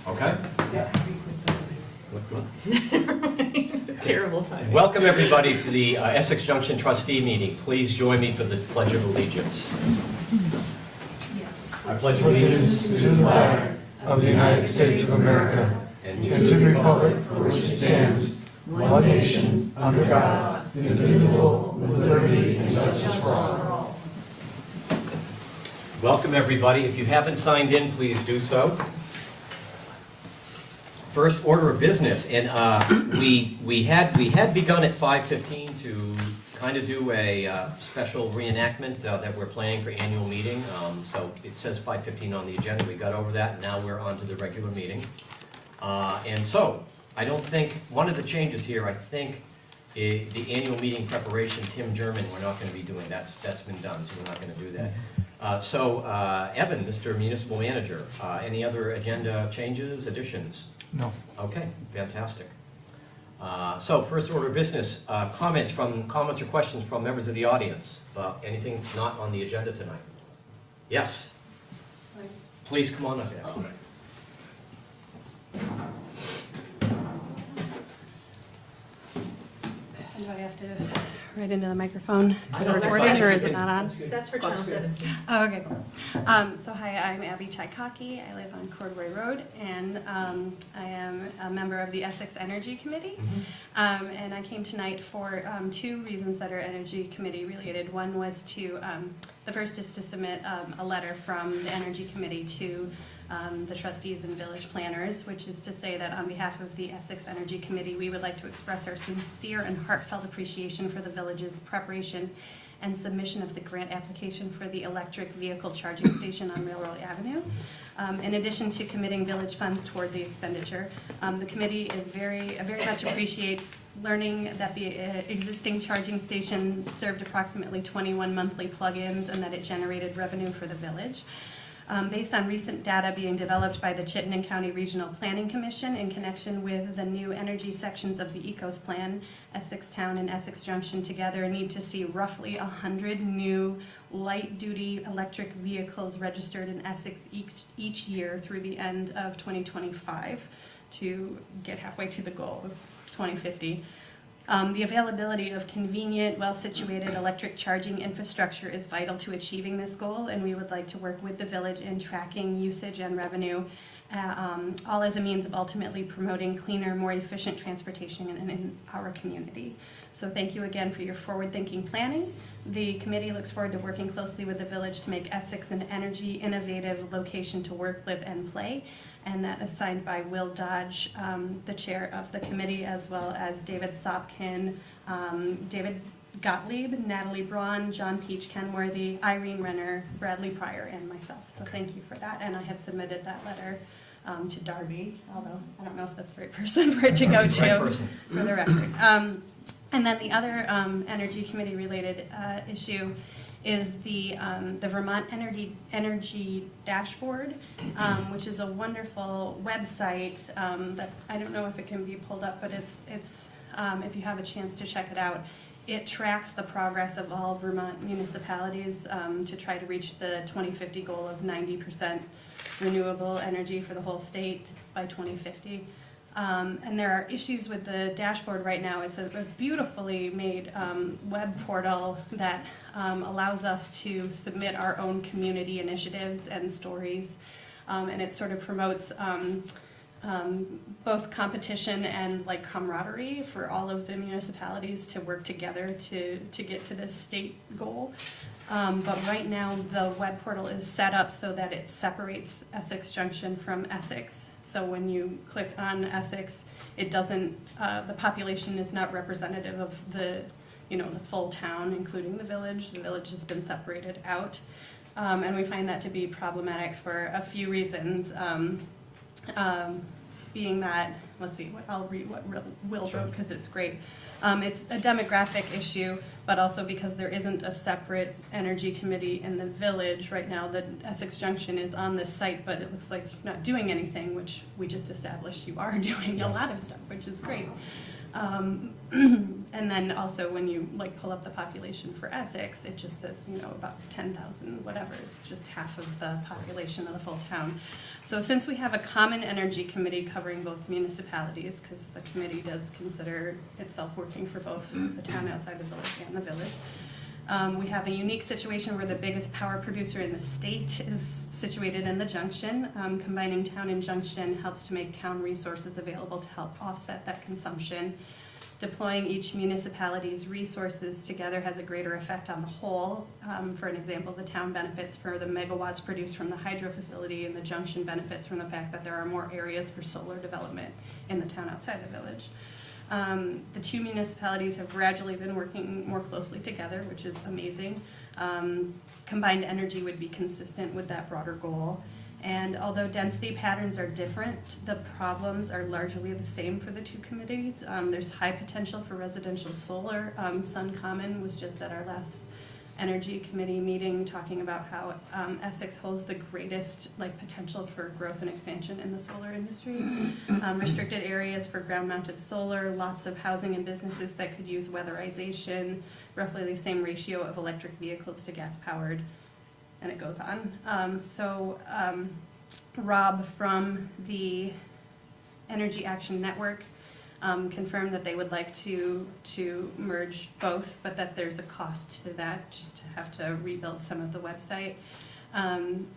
Okay? Terrible timing. Welcome, everybody, to the Essex Junction Trustee meeting. Please join me for the Pledge of Allegiance. I pledge Allegiance to the flag of the United States of America and to the republic for which it stands, one nation, under God, indivisible, with liberty and justice for all. Welcome, everybody. If you haven't signed in, please do so. First order of business, and we had begun at 5:15 to kind of do a special reenactment that we're planning for annual meeting. So it says 5:15 on the agenda. We got over that, and now we're on to the regular meeting. And so I don't think one of the changes here. I think the annual meeting preparation. Tim German, we're not going to be doing. That's been done, so we're not going to do that. So Evan, Mr. Municipal Manager, any other agenda changes, additions? No. Okay, fantastic. So first order of business, comments or questions from members of the audience about anything that's not on the agenda tonight. Yes? Please come on up here. Do I have to write into the microphone I for don't the think so. recording, or is it not on? That's for Channel 17. Oh, okay, cool. So hi, I'm Abby Taikaki. I live on Corduroy Road, and I am a member of the Essex Energy Committee. And I came tonight for two reasons that are Energy Committee related. One was the first is to submit a letter from the Energy Committee to the trustees and village planners, which is to say that on behalf of the Essex Energy Committee, we would like to express our sincere and heartfelt appreciation for the village's preparation and submission of the grant application for the electric vehicle charging station on Railroad Avenue. In addition to committing village funds toward the expenditure, the committee is very much appreciates learning that the existing charging station served approximately 21 monthly plug-ins and that it generated revenue for the village. Based on recent data being developed by the Chittenden County Regional Planning Commission in connection with the new energy sections of the ECOS plan, Essex Town and Essex Junction together need to see roughly 100 new light-duty electric vehicles registered in Essex each year through the end of 2025 to get halfway to the goal of 2050. The availability of convenient, well-situated electric charging infrastructure is vital to achieving this goal, and we would like to work with the village in tracking usage and revenue, all as a means of ultimately promoting cleaner, more efficient transportation in our community. So thank you again for your forward-thinking planning. The committee looks forward to working closely with the village to make Essex an energy innovative location to work, live, and play. And that is signed by Will Dodge, the chair of the committee, as well as David Sopkin, David Gottlieb, Natalie Braun, John Peach Kenworthy, Irene Renner, Bradley Pryor, and myself. So thank you for that. And I have submitted that letter to Darby, although I don't know if that's the right person for it to go to, Right person. for the record. And then the other Energy Committee related issue is the Vermont Energy Dashboard, which is a wonderful website that I don't know if it can be pulled up, but it's if you have a chance to check it out, it tracks the progress of all Vermont municipalities to try to reach the 2050 goal of 90% renewable energy for the whole state by 2050. And there are issues with the dashboard right now. It's a beautifully made web portal that allows us to submit our own community initiatives and stories. And it sort of promotes both competition and like camaraderie for all of the municipalities to work together to get to this state goal. But right now, the web portal is set up so that it separates Essex Junction from Essex. So when you click on Essex, it doesn't, the population is not representative of the full town, including the village. The village has been separated out. And we find that to be problematic for a few reasons. Being that, let's see, I'll read what Will wrote because it's great. It's a demographic issue, but also because there isn't a separate energy committee in the village right now. The Essex Junction is on this site, but it looks like you're not doing anything, which we just established you are doing a lot of stuff, which is great. And then also when you like pull up the population for Essex, it just says, you know, about 10,000, whatever. It's just half of the population of the full town. So since we have a common energy committee covering both municipalities, because the committee does consider itself working for both the town outside the village and the village, we have a unique situation where the biggest power producer in the state is situated in the Junction. Combining town and Junction helps to make town resources available to help offset that consumption. Deploying each municipality's resources together has a greater effect on the whole. For an example, the town benefits for the megawatts produced from the hydro facility, and the Junction benefits from the fact that there are more areas for solar development in the town outside the village. The two municipalities have gradually been working more closely together, which is amazing. Combined energy would be consistent with that broader goal. And although density patterns are different, the problems are largely the same for the two committees. There's high potential for residential solar. Sun Common was just at our last energy committee meeting talking about how Essex holds the greatest potential for growth and expansion in the solar industry. Restricted areas for ground-mounted solar, lots of housing and businesses that could use weatherization, roughly the same ratio of electric vehicles to gas-powered, and it goes on. Rob from the Energy Action Network confirmed that they would like to merge both, but that there's a cost to that, just to have to rebuild some of the website.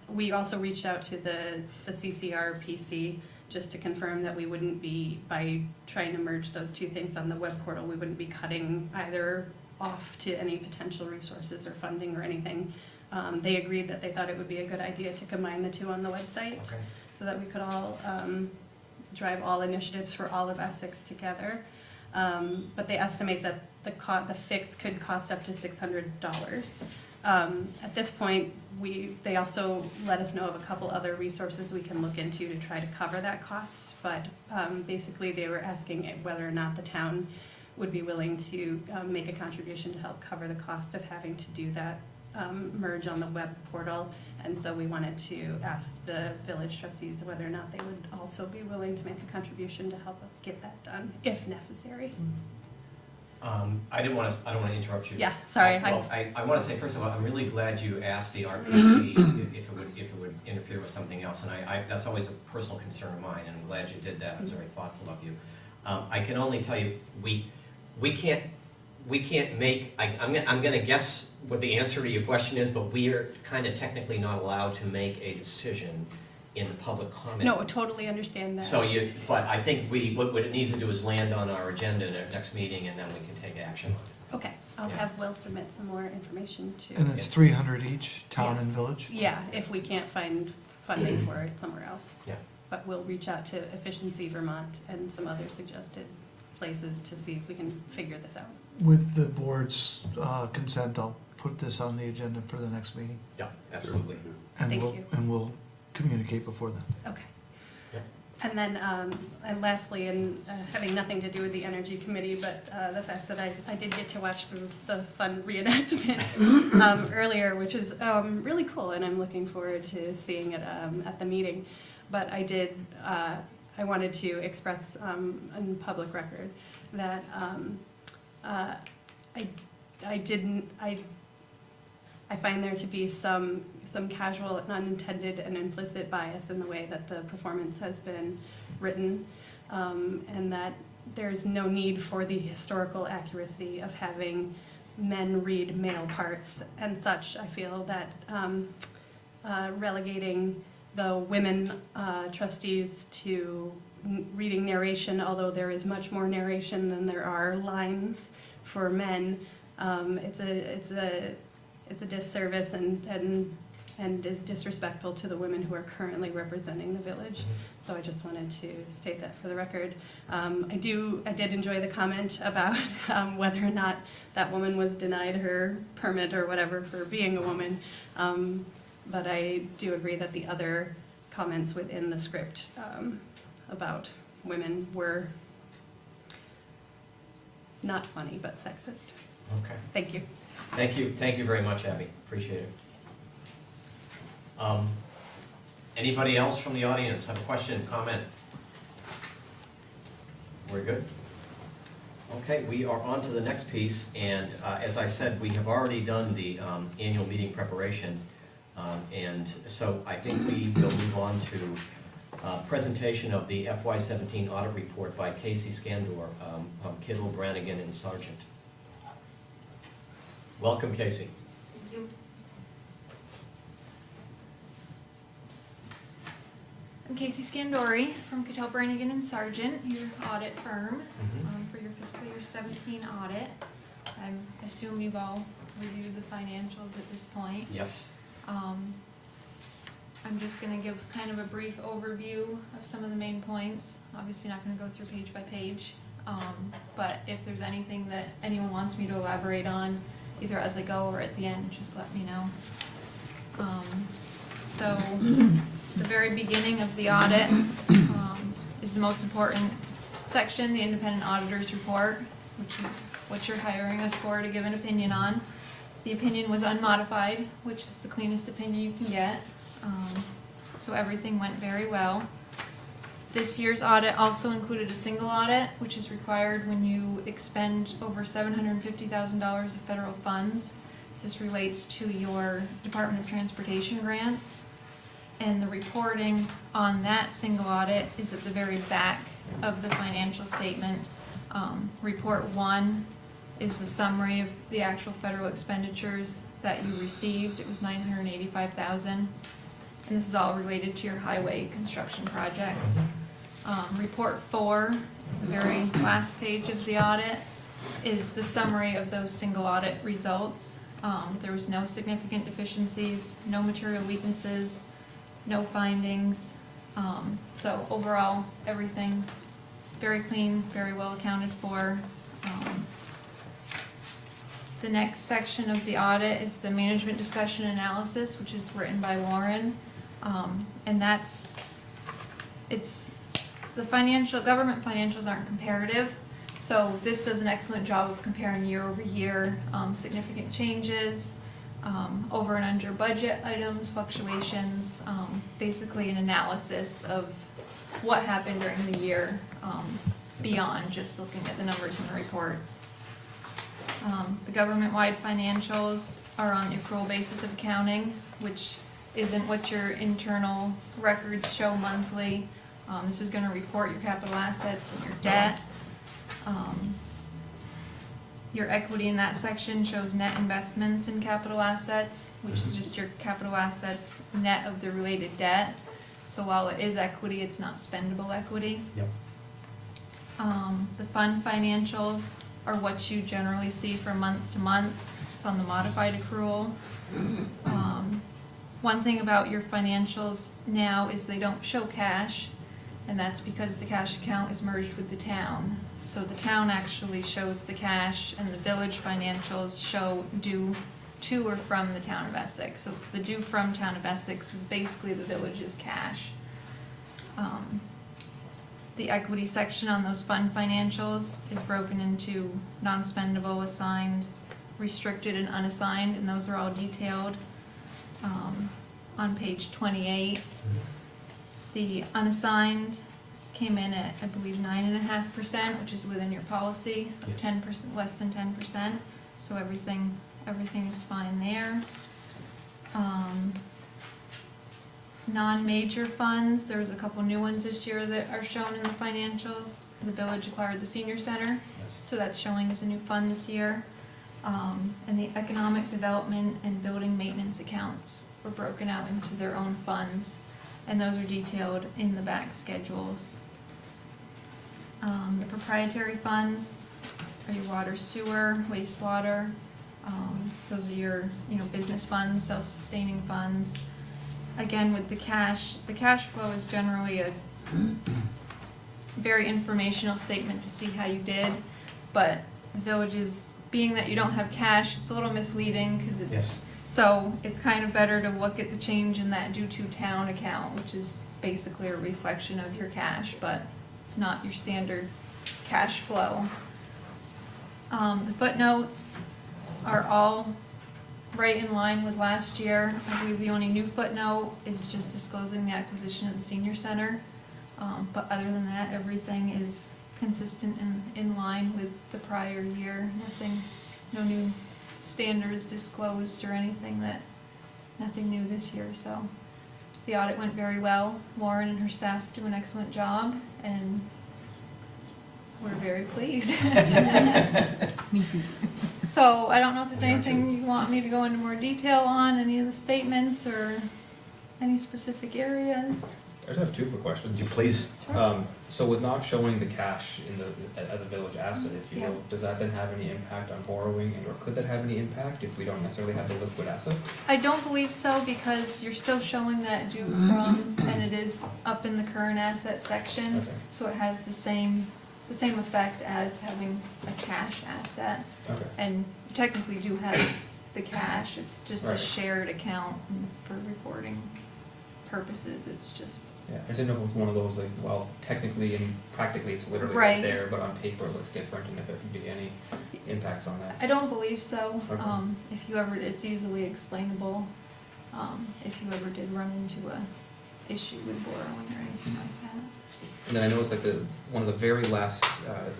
We also reached out to the CCRPC just to confirm that we wouldn't be, by trying to merge those two things on the web portal, we wouldn't be cutting either off to any potential resources or funding or anything. They agreed that they thought it would be a good idea to combine the two on the website, Okay. so that we could all drive all initiatives for all of Essex together. But they estimate that the fix could cost up to $600. At this point, they also let us know of a couple other resources we can look into to try to cover that cost. But basically, they were asking whether or not the town would be willing to make a contribution to help cover the cost of having to do that merge on the web portal. And so we wanted to ask the village trustees whether or not they would also be willing to make a contribution to help get that done, if necessary. I don't want to interrupt you. Yeah, sorry. I want to say, first of all, I'm really glad you asked the RPC if it would interfere with something else, and that's always a personal concern of mine, and I'm glad you did that. It was very thoughtful of you. I can only tell you, we can't make, I'm going to guess what the answer to your question is, but we are kind of technically not allowed to make a decision in the public comment. No, totally understand that. So but I think what it needs to do is land on our agenda at our next meeting, and then we can take action on it. Okay, I'll Yeah. have Will submit some more information too. And it's 300 each, town and Yes. village? Yeah, if we can't find funding for it somewhere else. Yeah. But we'll reach out to Efficiency Vermont and some other suggested places to see if we can figure this out. With the board's consent, I'll put this on the agenda for the next meeting. Yeah, absolutely. And Thank we'll you. And we'll communicate before then. Okay. Yeah. And then, and lastly, and having nothing to do with the Energy Committee, but the fact that I did get to watch the fun reenactment earlier, which is really cool, and I'm looking forward to seeing it at the meeting. But I wanted to express on public record that I find there to be some casual and unintended and implicit bias in the way that the performance has been written, and that there's no need for the historical accuracy of having men read male parts and such. I feel that relegating the women trustees to reading narration, although there is much more narration than there are lines for men, it's a disservice and is disrespectful to the women who are currently representing the village. So I just wanted to state that for the record. I did enjoy the comment about whether or not that woman was denied her permit or whatever for being a woman. But I do agree that the other comments within the script about women were not funny, but sexist. Okay. Thank you. Thank you very much, Abby. Appreciate it. Anybody else from the audience have a question, comment? We're good? Okay, we are on to the next piece, and as I said, we have already done the annual meeting preparation, and so I think we will move on to presentation of the FY17 audit report by Casey Scandor, Kittle, Brannigan, and Sargent. Welcome, Casey. Thank you. I'm Casey Scandori from Cattell, Brannigan and Sargent, your audit firm, for your fiscal year 17 audit. I assume you've all reviewed the financials at this point. Yes. I'm just going to give kind of a brief overview of some of the main points. Obviously not going to go through page by page, but if there's anything that anyone wants me to elaborate on, either as I go or at the end, just let me know. So the very beginning of the audit is the most important section, the independent auditor's report, which is what you're hiring us for to give an opinion on. The opinion was unmodified, which is the cleanest opinion you can get. So everything went very well. This year's audit also included a single audit, which is required when you expend over $750,000 of federal funds. This relates to your Department of Transportation grants. And the reporting on that single audit is at the very back of the financial statement. Report 1 is the summary of the actual federal expenditures that you received. It was $985,000. And this is all related to your highway construction projects. Report 4, the very last page of the audit, is the summary of those single audit results. There was no significant deficiencies, no material weaknesses, no findings. So overall, everything very clean, very well accounted for. The next section of the audit is the management discussion analysis, which is written by Lauren. And it's the government financials aren't comparative. So this does an excellent job of comparing year over year, significant changes, over and under budget items, fluctuations, basically an analysis of what happened during the year, beyond just looking at the numbers in the reports. The government-wide financials are on the accrual basis of accounting, which isn't what your internal records show monthly. This is going to report your capital assets and your debt. Your equity in that section shows net investments in capital assets, which is just your capital assets net of the related debt. So while it is equity, it's not spendable equity. Yep. The fund financials are what you generally see from month to month. It's on the modified accrual. One thing about your financials now is they don't show cash, and that's because the cash account is merged with the town. So the town actually shows the cash, and the village financials show due to or from the town of Essex. So it's the due from town of Essex is basically the village's cash. The equity section on those fund financials is broken into non-spendable, assigned, restricted, and unassigned, and those are all detailed on page 28. The unassigned came in at, I believe, 9.5%, which is within your policy of 10%, less than 10%. So everything is fine there. Non-major funds, there's a couple new ones this year that are shown in the financials. The village acquired the senior center, Yes. so that's showing as a new fund this year. And the economic development and building maintenance accounts were broken out into their own funds, and those are detailed in the back schedules. The proprietary funds are your water, sewer, wastewater. Those are your, business funds, self-sustaining funds. Again, with the cash flow is generally a very informational statement to see how you did, but the village is, being that you don't have cash, it's a little misleading because Yes. so it's kind of better to look at the change in that due to town account, which is basically a reflection of your cash, but it's not your standard cash flow. The footnotes are all right in line with last year. I believe the only new footnote is just disclosing the acquisition of the senior center. But other than that, everything is consistent and in line with the prior year. Nothing, no new standards disclosed or anything nothing new this year, so. The audit went very well. Lauren and her staff do an excellent job, and we're very pleased. So I don't know if there's anything you want me to go into more detail on, any of the statements or any specific areas. I just have two quick questions. Please. So with not showing the cash as a village asset, if you Yeah. will, does that then have any impact on borrowing, and or could that have any impact if we don't necessarily have the liquid asset? I don't believe so, because you're still showing that due from, and it is up in the current asset section. Okay. So it has the same effect as having a cash asset. Okay. And you technically do have the cash, it's just a Right. shared account for reporting purposes, it's just, Yeah, I didn't know if it was one of those, like, well, technically and practically it's literally Right. right there, but on paper it looks different, and if there could be any impacts on that. I don't believe so. Okay. If you ever, it's easily explainable, if you ever did run into a issue with borrowing or anything like that. And then I noticed like one of the very last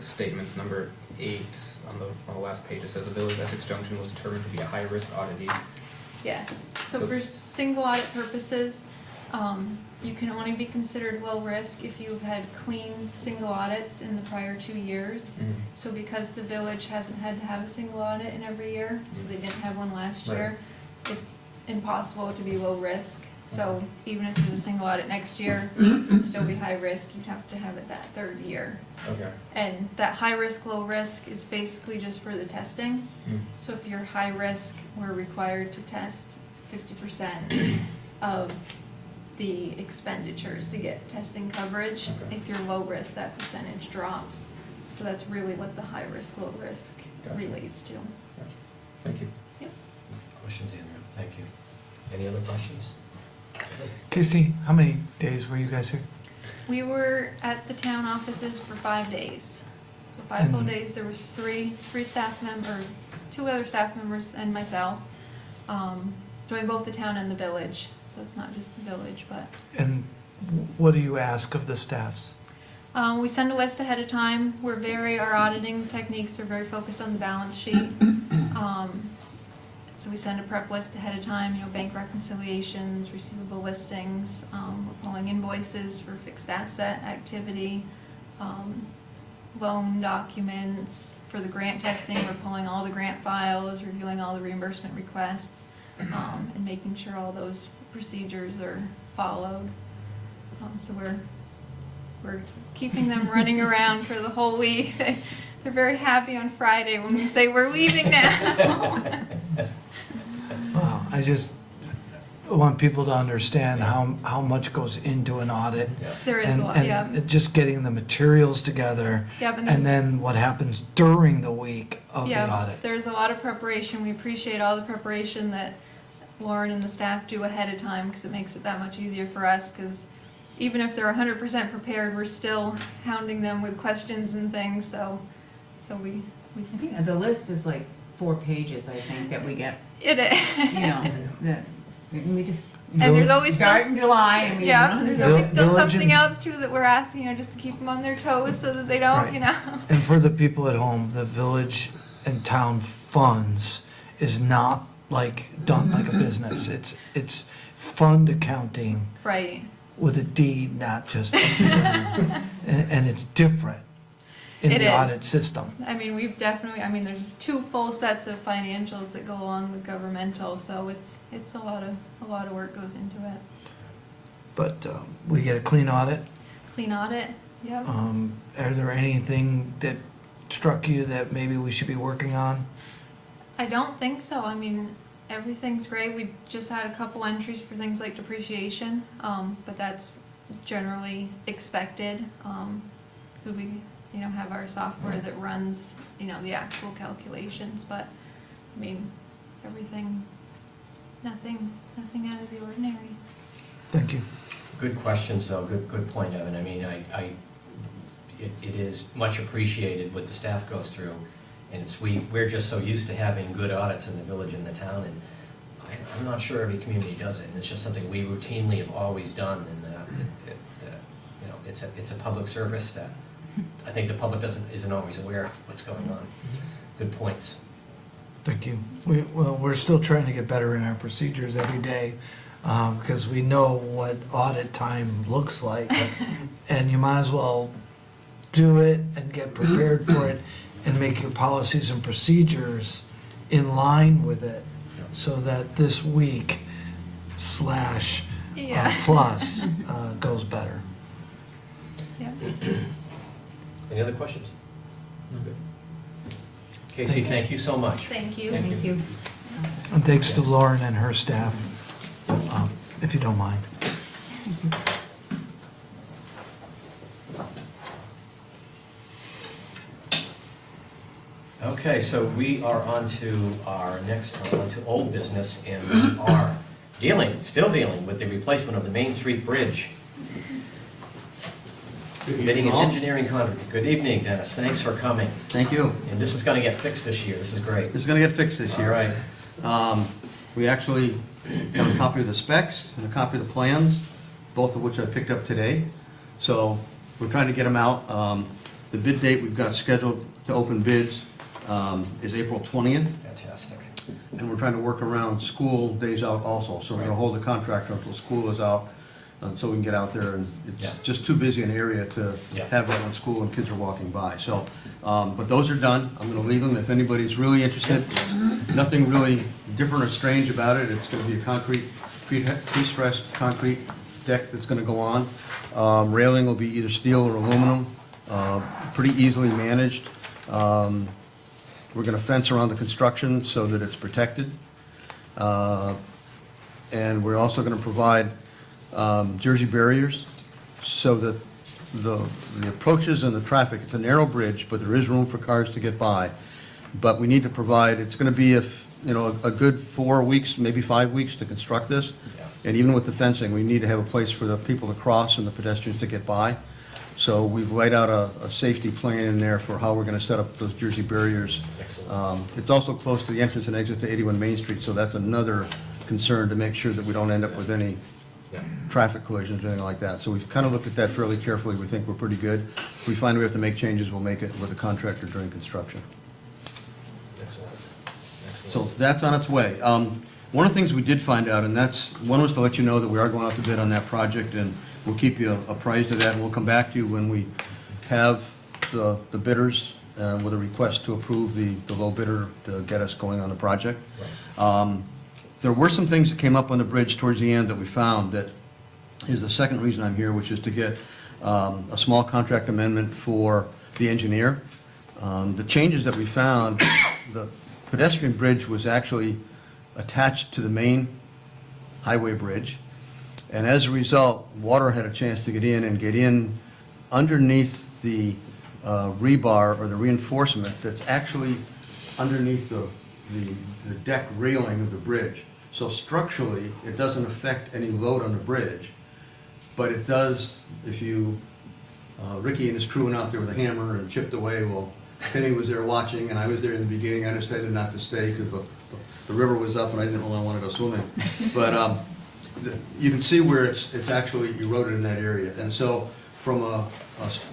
statements, number 8, on the last page, it says the Village of Essex Junction was determined to be a high-risk auditee. Yes, so So- for single audit purposes, you can only be considered low risk if you've had clean single audits in the prior 2 years. So because the village hasn't had to have a single audit in every year, so they didn't have one last year, it's impossible to be low risk. So even if there's a single audit next year, it'd still be high risk, you'd have to have it that 3rd year. Okay. And that high risk, low risk is basically just for the testing. Mm. So if you're high risk, we're required to test 50% of the expenditures to get testing coverage. Okay. If you're low risk, that percentage drops. So that's really what the high risk, low risk Gotcha. relates to. Gotcha. Thank you. Questions, Andrew? Thank you. Any other questions? Casey, how many days were you guys here? We were at the town offices for 5 days. So 5 full And- days, there was three staff members, 2 other staff members and myself, doing both the town and the village. So it's not just the village, but, And what do you ask of the staffs? we send a list ahead of time. Our auditing techniques are very focused on the balance sheet. So we send a prep list ahead of time, bank reconciliations, receivable listings, we're pulling invoices for fixed asset activity, loan documents. For the grant testing, we're pulling all the grant files, reviewing all the reimbursement requests, and making sure all those procedures are followed. So we're keeping them running around for the whole week. They're very happy on Friday when we say we're leaving now. Wow, I just want people to understand how much goes into an audit. There is a lot, yeah. And just getting the materials together, Yep, and then what happens during the week of the Yeah, audit. there's a lot of preparation. We appreciate all the preparation that Lauren and the staff do ahead of time, because it makes it that much easier for us, because even if they're 100% prepared, we're still hounding them with questions and things, so we I think the list is like 4 pages, I think, that we get, it is. that we just And there's always start still, in July and we yeah, run there's through. always still Village something and- else too that we're asking, just to keep them on their toes so that they don't, Right. And for the people at home, the village and town funds is not done like a business. It's fund accounting Right. with a D, not just a and it's different in It the is. audit system. I mean, there's 2 full sets of financials that go along with governmental, so it's a lot of work goes into it. But we get a clean audit. Clean audit, yep. Are there anything that struck you that maybe we should be working on? I don't think so. I mean, everything's great. We just had a couple entries for things like depreciation, but that's generally expected. 'Cause we, have our software that runs, the actual calculations, but, I mean, everything, nothing out of the ordinary. Thank you. Good questions, though. Good point, Evan. I mean, it is much appreciated what the staff goes through. And we're just so used to having good audits in the village and the town, and I'm not sure every community does it. And it's just something we routinely have always done, and it's a public service that I think the public isn't always aware of what's going on. Good points. Thank you. We're still trying to get better in our procedures every day, because we know what audit time looks like. And you might as well do it and get prepared for it and make your policies and procedures in line with it, so that this week slash Yeah. plus goes better. Yeah. Any other questions? Casey, thank you so much. Thank you. Thank you. And thanks to Lauren and her staff, if you don't mind. Okay, so we are on to our next, on to old business, and we are still dealing with the replacement of the Main Street Bridge. Bidding and engineering contract. Good evening, Dennis. Thanks for coming. Thank you. And this is going to get fixed this year. This is great. This is going to get fixed this All year. right. We actually have a copy of the specs and a copy of the plans, both of which I picked up today. So we're trying to get them out. The bid date we've got scheduled to open bids is April 20th, Fantastic. and we're trying to work around school days out also. So we're going to hold the contractor until school is out, so we can get out there, and Yeah. it's just too busy an area to Yeah. have that when school and kids are walking by. So, but those are done. I'm going to leave them. If anybody's really interested, nothing really different or strange about it. It's going to be a concrete, pre-stressed concrete deck that's going to go on. Railing will be either steel or aluminum, pretty easily managed. We're going to fence around the construction so that it's protected. And we're also going to provide Jersey barriers so that the approaches and the traffic, it's a narrow bridge, but there is room for cars to get by. But we need to provide, it's going to be a good 4 weeks, maybe 5 weeks to construct this. Yeah. And even with the fencing, we need to have a place for the people to cross and the pedestrians to get by. So we've laid out a safety plan in there for how we're going to set up those Jersey barriers. Excellent. It's also close to the entrance and exit to 81 Main Street, so that's another concern to make sure that we don't end up with any Yeah. traffic collisions or anything like that. So we've kind of looked at that fairly carefully. We think we're pretty good. If we find we have to make changes, we'll make it with a contractor during construction. Excellent. So Excellent. that's on its way. One of the things we did find out, and one was to let you know that we are going out to bid on that project, and we'll keep you apprised of that, and we'll come back to you when we have the bidders with a request to approve the low bidder to get us going on the project. There were some things that came up on the bridge towards the end that we found that is the second reason I'm here, which is to get a small contract amendment for the engineer. The changes that we found, the pedestrian bridge was actually attached to the main highway bridge, and as a result, water had a chance to get in underneath the rebar or the reinforcement that's actually underneath the deck railing of the bridge. So structurally, it doesn't affect any load on the bridge, but it does if you, Ricky and his crew went out there with a hammer and chipped away. Well, Penny was there watching, and I was there in the beginning. I decided not to stay because the river was up and I didn't really want to go swimming. But you can see where it's actually eroded in that area. And so from a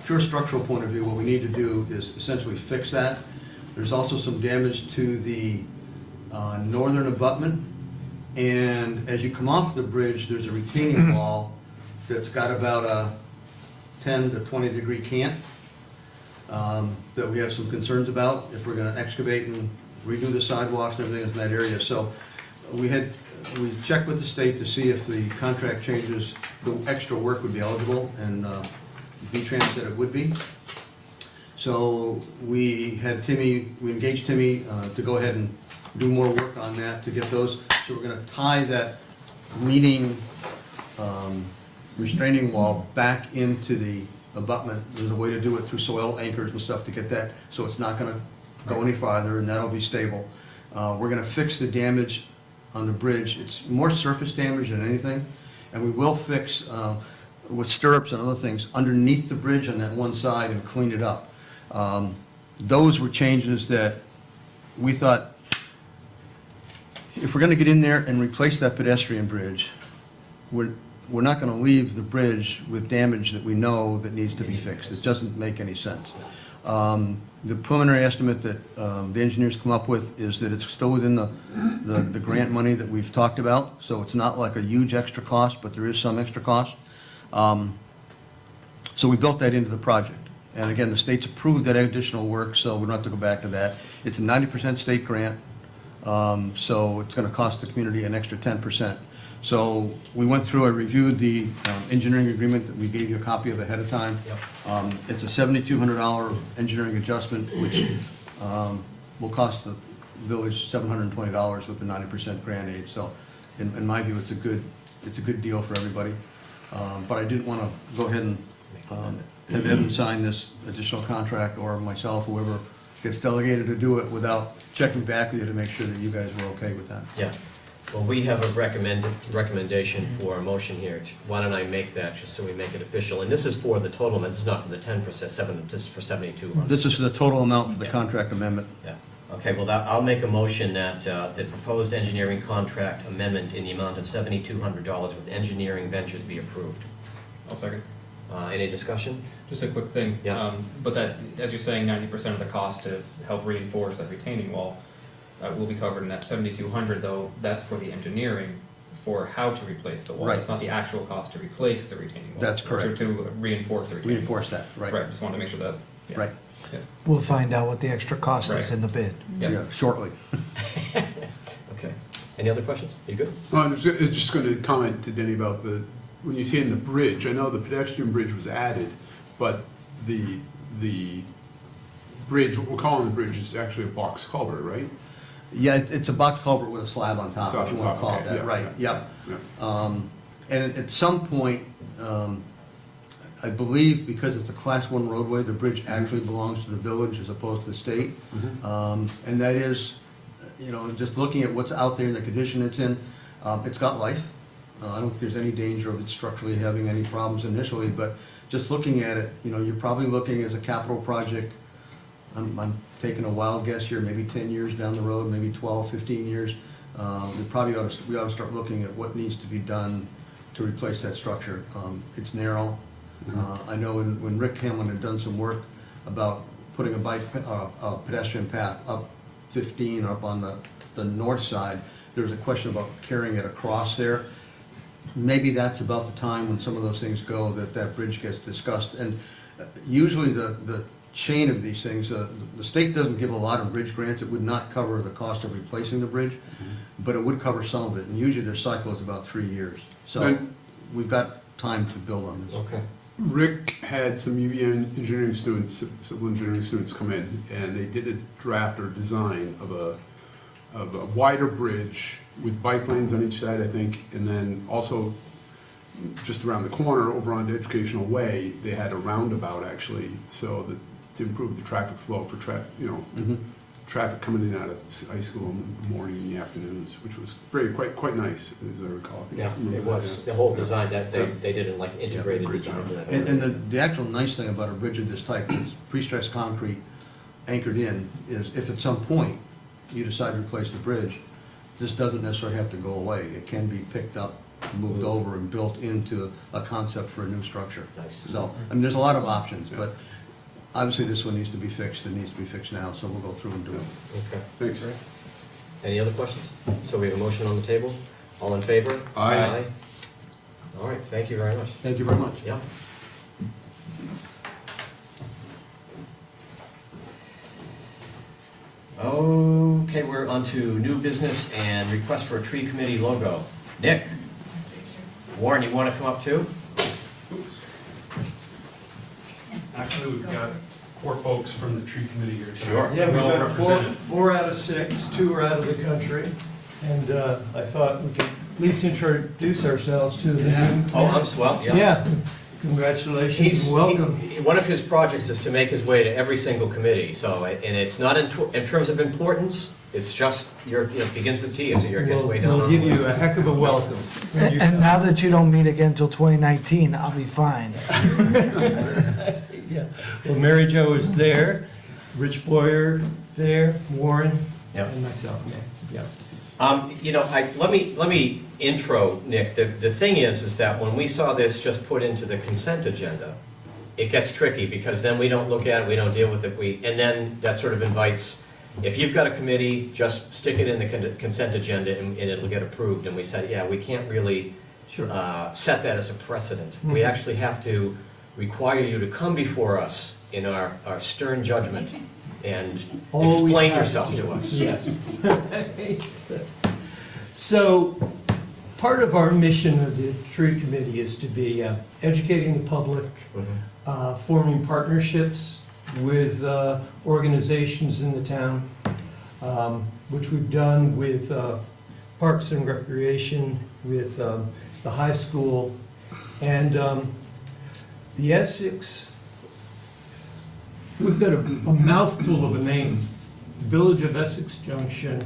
pure structural point of view, what we need to do is essentially fix that. There's also some damage to the northern abutment, and as you come off the bridge, there's a retaining wall that's got about a 10 to 20 degree cant that we have some concerns about if we're going to excavate and redo the sidewalks and everything in that area. So we checked with the state to see if the contract changes, the extra work would be eligible, and V-Trans said it would be. So we engaged Timmy to go ahead and do more work on that to get those. So we're going to tie that leaning restraining wall back into the abutment. There's a way to do it through soil anchors and stuff to get that so it's not going to go any farther, and that'll be stable. We're going to fix the damage on the bridge. It's more surface damage than anything, and we will fix with stirrups and other things underneath the bridge on that one side and clean it up. Those were changes that we thought, if we're going to get in there and replace that pedestrian bridge, we're not gonna leave the bridge with damage that we know that needs to be fixed. It doesn't make any sense. The preliminary estimate that the engineers come up with is that it's still within the grant money that we've talked about, so it's not like a huge extra cost, but there is some extra cost. So we built that into the project. And again, the state's approved that additional work, so we don't have to go back to that. It's a 90% state grant, so it's gonna cost the community an extra 10%. So we went through, I reviewed the engineering agreement that we gave you a copy of ahead of time. Yep. It's a $7,200 engineering adjustment, which will cost the village $720 with the 90% grant aid. So in my view, it's a good deal for everybody. But I didn't want to go ahead and have Evan sign this additional contract, or myself, whoever gets delegated to do it, without checking back with you to make sure that you guys were okay with that. Yeah. Well, we have a recommendation for a motion here. Why don't I make that, just so we make it official? And this is for the total amount, this is not for the 10%, this is for 7,200. This is the total amount for the Yeah. contract amendment. Yeah. Okay, well, I'll make a motion that the proposed engineering contract amendment in the amount of $7,200 with Engineering Ventures be approved. I'll second. Any discussion? Just a quick thing. Yeah. But that, as you're saying, 90% of the cost to help reinforce that retaining wall will be covered in that 7,200, though, that's for the engineering, for how to replace the wall. Right. It's not the actual cost to replace the retaining wall. That's correct. To reinforce the retaining wall. Reinforce that, right. Right, just wanted to make sure that, yeah. Right. Yeah. We'll find out what the extra cost is Right. in the bid. Yeah. Shortly. Okay. Any other questions? You good? Well, I'm just going to comment to Denny about when you say in the bridge, I know the pedestrian bridge was added, but the bridge, what we're calling the bridge, is actually a box culvert, right? Yeah, it's a box culvert with a slab on top, Slab if you on want to top, call it okay, that, yeah, right, yeah, yep. yeah. And at some point, I believe because it's a Class 1 roadway, the bridge actually belongs to the village as opposed to the state. And that is, just looking at what's out there and the condition it's in, it's got life. I don't think there's any danger of it structurally having any problems initially, but just looking at it, you're probably looking as a capital project. I'm taking a wild guess here, maybe 10 years down the road, maybe 12, 15 years. We ought to start looking at what needs to be done to replace that structure. It's narrow. I know when Rick Hamlin had done some work about putting a pedestrian path up 15 up on the north side, there was a question about carrying it across there. Maybe that's about the time when some of those things go that bridge gets discussed. And usually the chain of these things, the state doesn't give a lot of bridge grants. It would not cover the cost of replacing the bridge, but it would cover some of it. And usually their cycle is about 3 years. So Then- we've got time to build on this. Okay. Rick had some UVM engineering students, civil engineering students come in, and they did a draft or design of a wider bridge with bike lanes on each side, I think, and then also just around the corner over on Educational Way, they had a roundabout actually, so that to improve the traffic flow for traffic coming in and out of high school in the morning and the afternoons, which was quite nice, as I recall. Yeah, Remember it that, was, yeah. the whole design, that they did it like integrated great design. job. And the actual nice thing about a bridge of this type, that's pre-stressed concrete anchored in, is if at some point you decide to replace the bridge, this doesn't necessarily have to go away. It can be picked up, moved over, and built into a concept for a new structure. Nice. So, there's a lot of options, but obviously this one needs to be fixed. It needs to be fixed now, so we'll go through and do it. Okay. Thanks. Any other questions? So we have a motion on the table. All in favor? Aye. All right, thank you very much. Thank you very much. Yeah. Okay, we're on to new business and request for a tree committee logo. Nick? Warren, you want to come up too? Actually, we've got 4 folks from the tree committee here. tonight. Sure. Yeah, we've Well got represented. four out of 6, 2 are out of the country, and I thought we could at least introduce ourselves to the new. Well, yeah. Yeah, congratulations, He's, and welcome. one of his projects is to make his way to every single committee, so, and it's not in terms of importance, it's just, begins with T, so you're his way down. We'll give you a heck of a welcome. And now that you don't meet again until 2019, I'll be fine. Yeah. Well, Mary Jo is there, Rich Boyer there, Warren, Yeah. And myself, yeah. You know, let me intro, Nick. The thing is that when we saw this just put into the consent agenda, it gets tricky, because then we don't look at it, we don't deal with it, and then that sort of invites, if you've got a committee, just stick it in the consent agenda and it'll get approved. And we said, yeah, we can't really Sure. set that as a precedent. We Mhm. actually have to require you to come before us in our stern judgment and Always explain have yourself to us. Yes. So, part of our mission of the tree committee is to be educating the public, Mhm. forming partnerships with organizations in the town, which we've done with Parks and Recreation, with the high school, and the Essex. We've got a mouthful of a name, Village of Essex Junction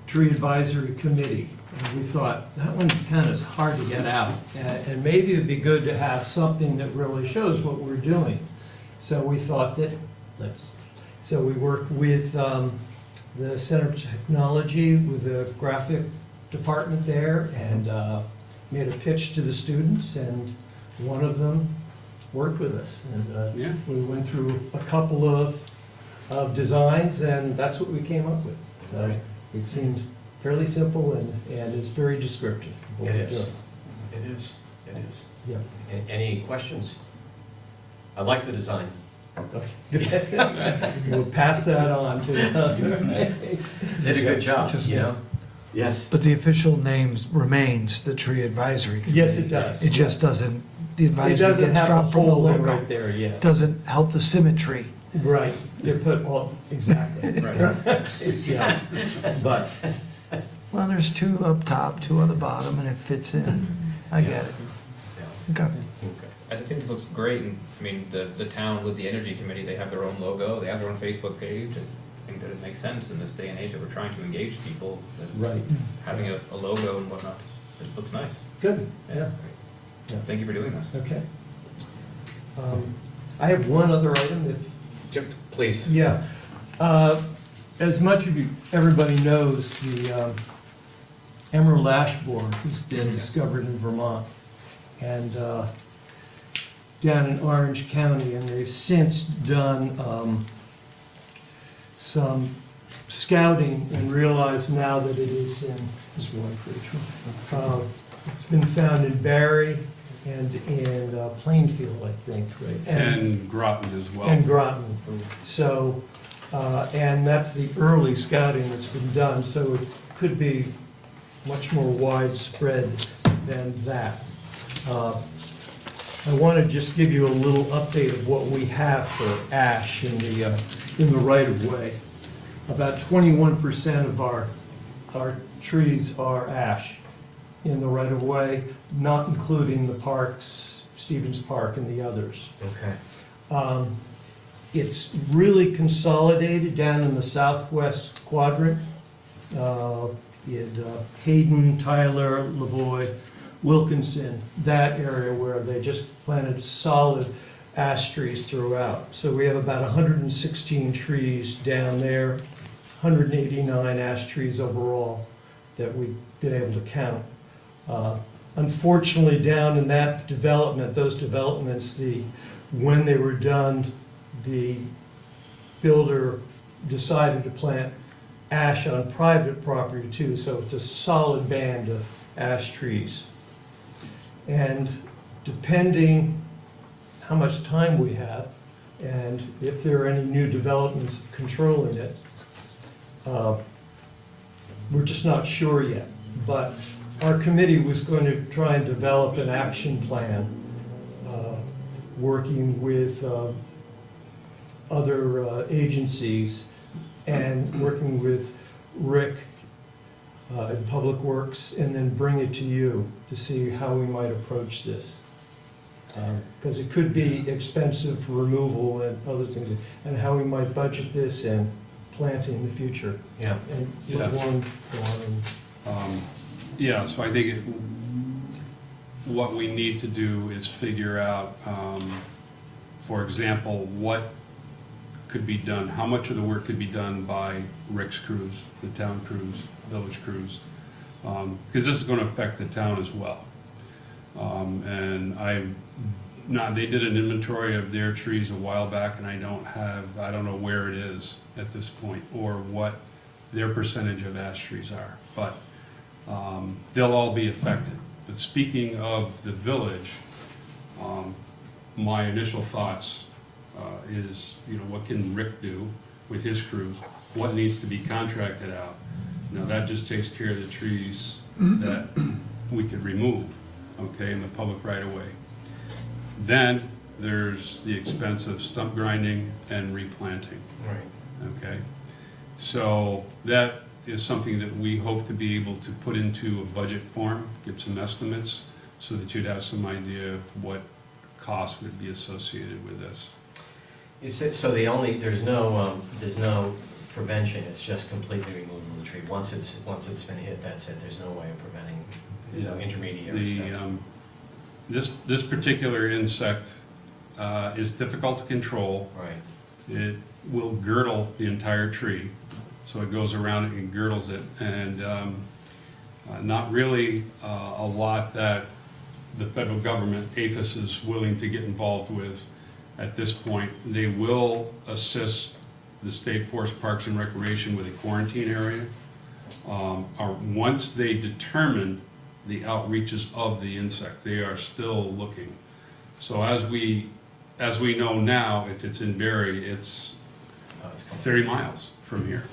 Tree Advisory Committee. And we thought, that one kind of is hard to get out, and maybe it'd be good to have something that really shows what we're doing. So we thought that, so we worked with the Center of Technology, with the graphic department there, and made a pitch to the students, and one of them worked with us. And Yeah. we went through a couple of designs, and that's what we came up with. So it seems fairly simple and is very descriptive of what It we're is. doing. It is. It is. Yeah. Any questions? I like the design. Okay. We'll pass that on to Did a good job, Just- you know? Yes. But the official name remains the Tree Advisory Committee. Yes, it does. It just doesn't, the It advisory doesn't gets have a dropped from the hole in logo. right there, yes. Doesn't help the symmetry. Right, they put, well, exactly. Yeah, but, Well, there's two up top, two on the bottom, and it fits in. I get it. Yeah. Okay. I think this looks great, and, I mean, the town with the energy committee, they have their own logo, they have their own Facebook page. I think that it makes sense in this day and age that we're trying to engage people, that right, having a logo and whatnot, it looks nice. good, yeah, Yeah. Thank you for doing this. okay. I have one other item, if, Jim, please. yeah. As much of you, everybody knows, the emerald ash borer has been discovered in Vermont, and down in Orange County, and they've since done some scouting and realized now that it is in, this one for each one. It's been found in Barry and in Plainfield, I think, right? And Groton as well. And Groton. So, and that's the early scouting that's been done, so it could be much more widespread than that. I want to just give you a little update of what we have for ash in the right-of-way. About 21% of our trees are ash in the right-of-way, not including the parks, Stevens Park and the others. Okay. It's really consolidated down in the southwest quadrant. Hayden, Tyler, Lavoy, Wilkinson, that area where they just planted solid ash trees throughout. So we have about 116 trees down there, 189 ash trees overall that we've been able to count. Unfortunately, down in that development, those developments, when they were done, the builder decided to plant ash on private property too, so it's a solid band of ash trees. And depending how much time we have, and if there are any new developments controlling it, we're just not sure yet. But our committee was going to try and develop an action plan, working with other agencies and working with Rick in Public Works, and then bring it to you to see how we might approach this. Because it could be expensive removal and other things, and how we might budget this and plant in the future. Yeah. And Yeah. one, Yeah, so I think what we need to do is figure out, for example, what could be done, how much of the work could be done by Rick's crews, the town crews, village crews? Because this is going to affect the town as well. And they did an inventory of their trees a while back, and I don't know where it is at this point, or what their percentage of ash trees are, but they'll all be affected. But speaking of the village, my initial thoughts is, what can Rick do with his crews? What needs to be contracted out? Now, that just takes care of the trees that we could remove, okay, in the public right of way. Then there's the expense of stump grinding and replanting, Right. okay? So that is something that we hope to be able to put into a budget form, give some estimates, so that you'd have some idea of what cost would be associated with this. You said, so there's no prevention, it's just completely removal of the tree. Once it's been hit, that's it, there's no way of preventing, intermediary steps. This particular insect is difficult to control. Right. It will girdle the entire tree, so it goes around it and girdles it, and not really a lot that the federal government, APHIS, is willing to get involved with at this point. They will assist the State Forest Parks and Recreation with a quarantine area. Once they determine the outreaches of the insect, they are still looking. So as we know now, if it's in Barry, it's 30 miles from here.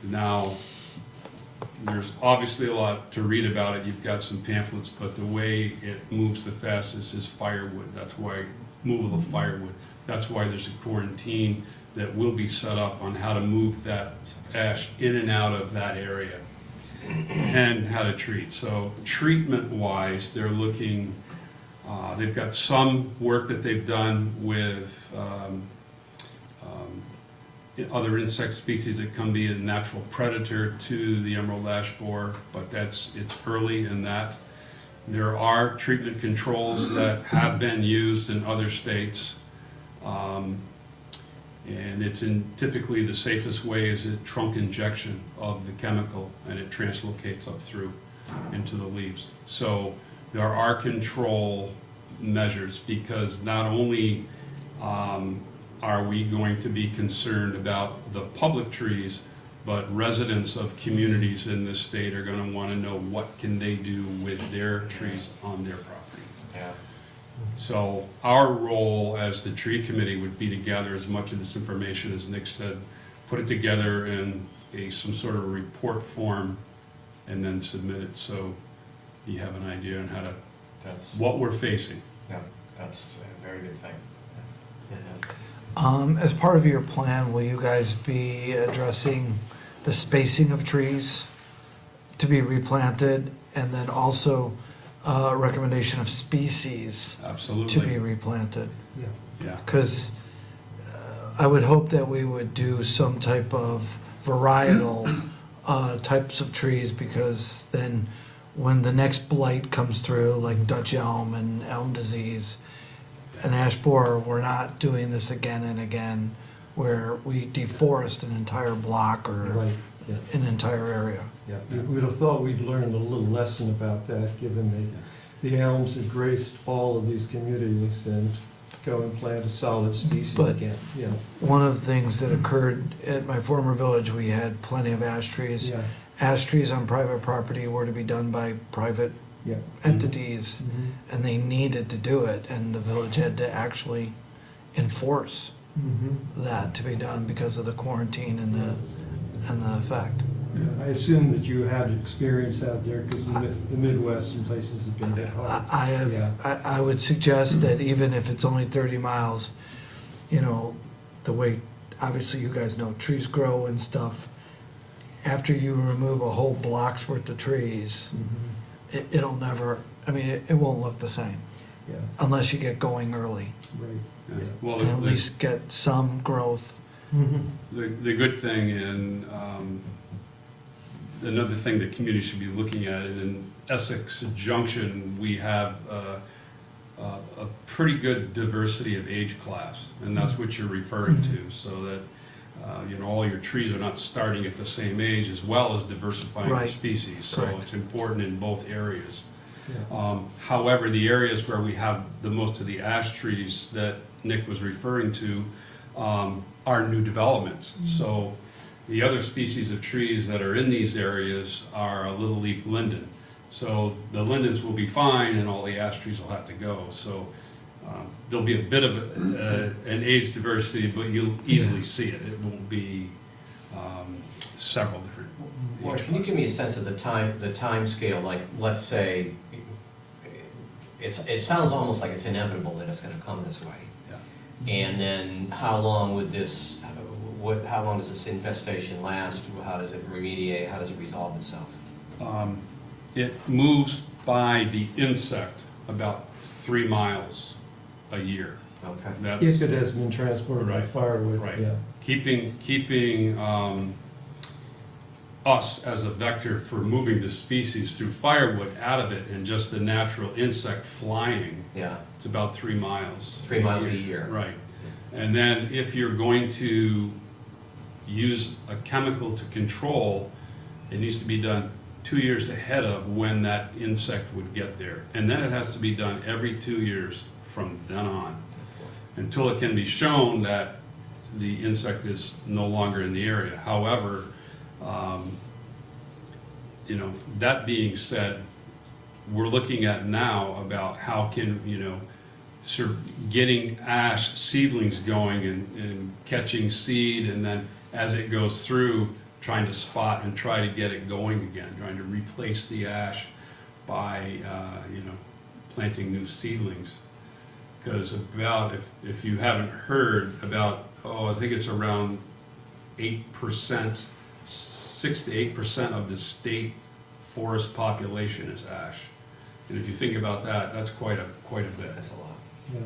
Now, there's obviously a lot to read about it. You've got some pamphlets, but the way it moves the fastest is firewood. That's why, movable firewood. That's why there's a quarantine that will be set up on how to move that ash in and out of that area and how to treat. So treatment-wise, they're looking, they've got some work that they've done with other insect species that can be a natural predator to the emerald ash borer, but it's early in that. There are treatment controls that have been used in other states, and typically the safest way is a trunk injection of the chemical, and it translocates up through into the leaves. So there are control measures, because not only are we going to be concerned about the public trees, but residents of communities in this state are going to want to know what can they do with their trees on their property. Yeah. So our role as the tree committee would be to gather as much of this information as Nick said, put it together in some sort of report form, and then submit it so you have an idea on what we're facing. Yeah, that's a very good thing. As part of your plan, will you guys be addressing the spacing of trees to be replanted, and then also a recommendation of species Absolutely. to be replanted? Yeah. Because I would hope that we would do some type of varietal types of trees, because then when the next blight comes through, like Dutch elm and elm disease, an ash borer, we're not doing this again and again, where we deforest an entire block or Right, yeah. an entire area. Yeah, we'd have thought we'd learned a little lesson about that, given the elms that graced all of these communities, and go and plant a solid species But- again, yeah. One of the things that occurred at my former village, we had plenty of ash trees. Yeah, Ash trees on private property were to be done by private yeah. entities, Mhm. and they needed to do it, and the village had to actually enforce Mhm. that to be done because of the quarantine and the effect. Yeah, I assume that you had experience out there, because the Midwest and places have been hit hard. Yeah. I would suggest that even if it's only 30 miles, the way, obviously you guys know, trees grow and stuff. After you remove a whole block's worth of trees, Mhm. it'll never, it won't look the same Yeah, unless you get going early right. Yeah. Yeah. Well, and at least get some growth. Mhm. the good thing, and another thing the community should be looking at, in Essex Junction, we have a pretty good diversity of age class, and that's what you're referring to, so that, you know, all your trees are not starting at the same age, as well as diversifying the Right. species, so Correct. it's important in both areas. Yeah. However, the areas where we have the most of the ash trees that Nick was referring to are new developments. So the other species of trees that are in these areas are a little leaf linden. So the lindens will be fine and all the ash trees will have to go. So there'll be a bit of an age diversity, but you'll easily see it. It won't be several different Warren, age can you classes. give me a sense of the time scale? Like, let's say, it sounds almost like it's inevitable that it's gonna come this way. Yeah. And then how long would this, how long does this infestation last? How does it remediate? How does it resolve itself? It moves by the insect about 3 miles a year. Okay. That's If it has been transported by Right. firewood, Right. yeah. keeping us as a vector for moving the species through firewood out of it and just the natural insect flying, Yeah, it's about 3 miles. 3 miles a year. Right. And then if you're going to use a chemical to control, it needs to be done 2 years ahead of when that insect would get there. And then it has to be done every 2 years from then on, until it can be shown that the insect is no longer in the area. However, you know, that being said, we're looking at now about how can, you know, sort of getting ash seedlings going and catching seed, and then as it goes through, trying to spot and try to get it going again, trying to replace the ash by, you know, planting new seedlings. Because about, if you haven't heard, about, I think it's around 8%, 6 to 8% of the state forest population is ash. And if you think about that, that's quite a bit. That's a lot. Yeah.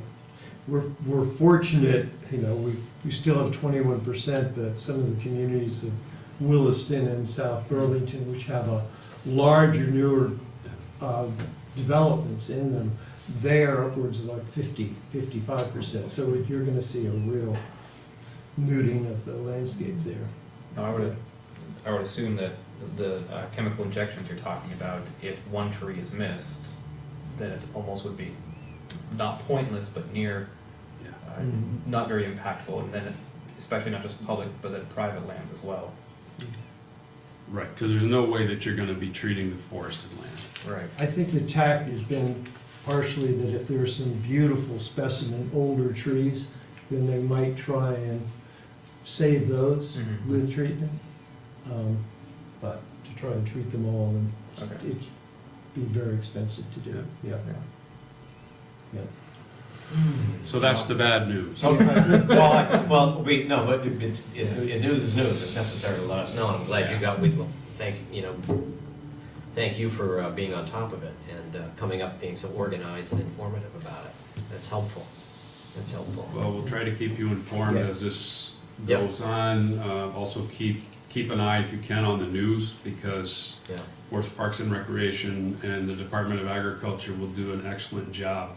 We're fortunate, you know, we still have 21%, but some of the communities of Williston and South Burlington, which have a larger, newer developments in them, they are upwards of like 55%. So you're gonna see a real nuding of the landscape there. Now, I would assume that the chemical injections you're talking about, if one tree is missed, then it almost would be not pointless, but near, Yeah. not very impactful, and then especially not just public, but then private lands as well. Right, because there's no way that you're gonna be treating the forested land. Right. I think the tack has been partially that if there are some beautiful specimen, older trees, then they might try and save those Mhm. with treatment. But to try and treat them all, and Okay. it'd be very expensive to do, yeah. Yeah. So that's the bad news. But news is news, it's necessary to let us know, and I'm glad you got, thank you for being on top of it, and coming up, being so organized and informative about it. That's helpful, that's helpful. Well, we'll try to keep you informed Yeah. as this Yep. goes on. Also keep an eye, if you can, on the news, because Yeah, Forest Parks and Recreation and the Department of Agriculture will do an excellent job.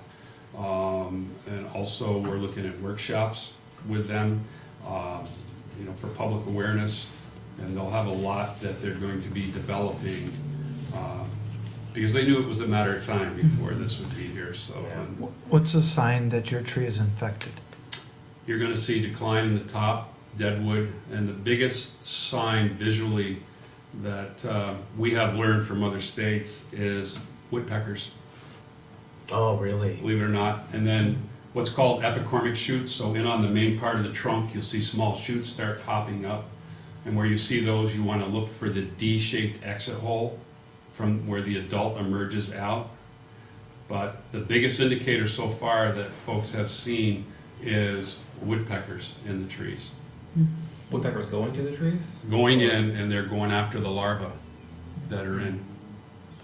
And also, we're looking at workshops with them, you know, for public awareness. And they'll have a lot that they're going to be developing, because they knew it was a matter of time before this would be here, so. Yeah. and What's a sign that your tree is infected? You're gonna see decline in the top, deadwood, and the biggest sign visually that we have learned from other states is woodpeckers, oh, really? believe it or not. And then what's called epicormic shoots, so in on the main part of the trunk, you'll see small shoots start popping up. And where you see those, you wanna look for the D-shaped exit hole from where the adult emerges out. But the biggest indicator so far that folks have seen is woodpeckers in the trees. Woodpeckers going to the trees? Going in, and they're going after the larvae that are in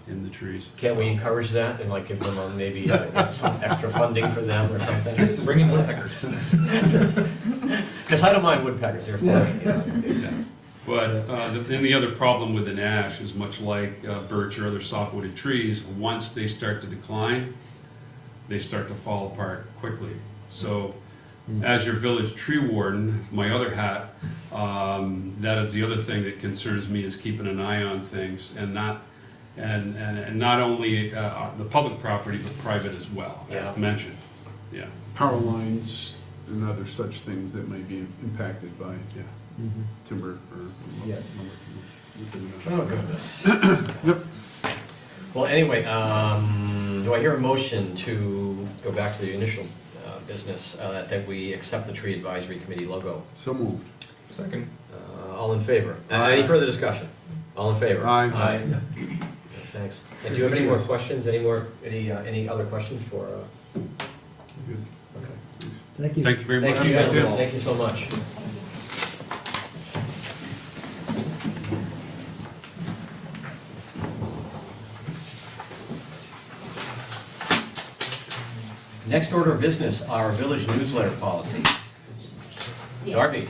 the trees. Can't we encourage that and like give them maybe some extra funding for them or something? Bring in woodpeckers. Because I don't mind woodpeckers, they're fun. you know. But then the other problem with an ash is much like birch or other softwooded trees, once they start to decline, they start to fall apart quickly. So, as your village tree warden, my other hat, that is the other thing that concerns me, is keeping an eye on things and not only the public property, but private as well, Yeah. as mentioned. Yeah, Power lines and other such things that may be impacted by yeah. timber or. Yeah. lumber. Oh, goodness. Yep. Well, anyway, do I hear a motion to go back to the initial business, that we accept the tree advisory committee logo? So moved. Second. All in favor? Aye. Any further discussion? All in favor? Aye. Thanks. And do you have any more questions, any other questions for? Good. Okay. Thank you. Thank you very much. Thank you, gentlemen. Thank you so much. Next order of business, our village newsletter policy. Darby?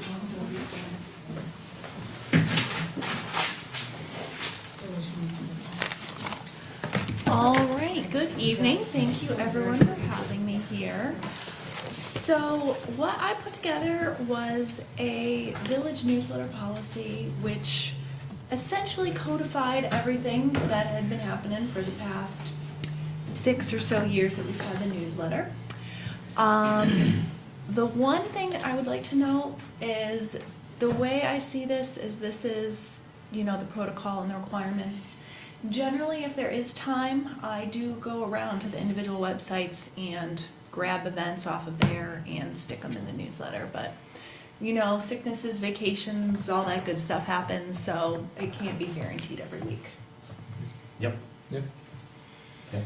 All right, good evening. Thank you everyone for having me here. So what I put together was a village newsletter policy which essentially codified everything that had been happening for the past 6 or so years that we've had the newsletter. The one thing that I would like to note is the way I see this is, you know, the protocol and the requirements. Generally, if there is time, I do go around to the individual websites and grab events off of there and stick them in the newsletter. But, you know, sicknesses, vacations, all that good stuff happens, so it can't be guaranteed every week. Yep. Yep. Okay.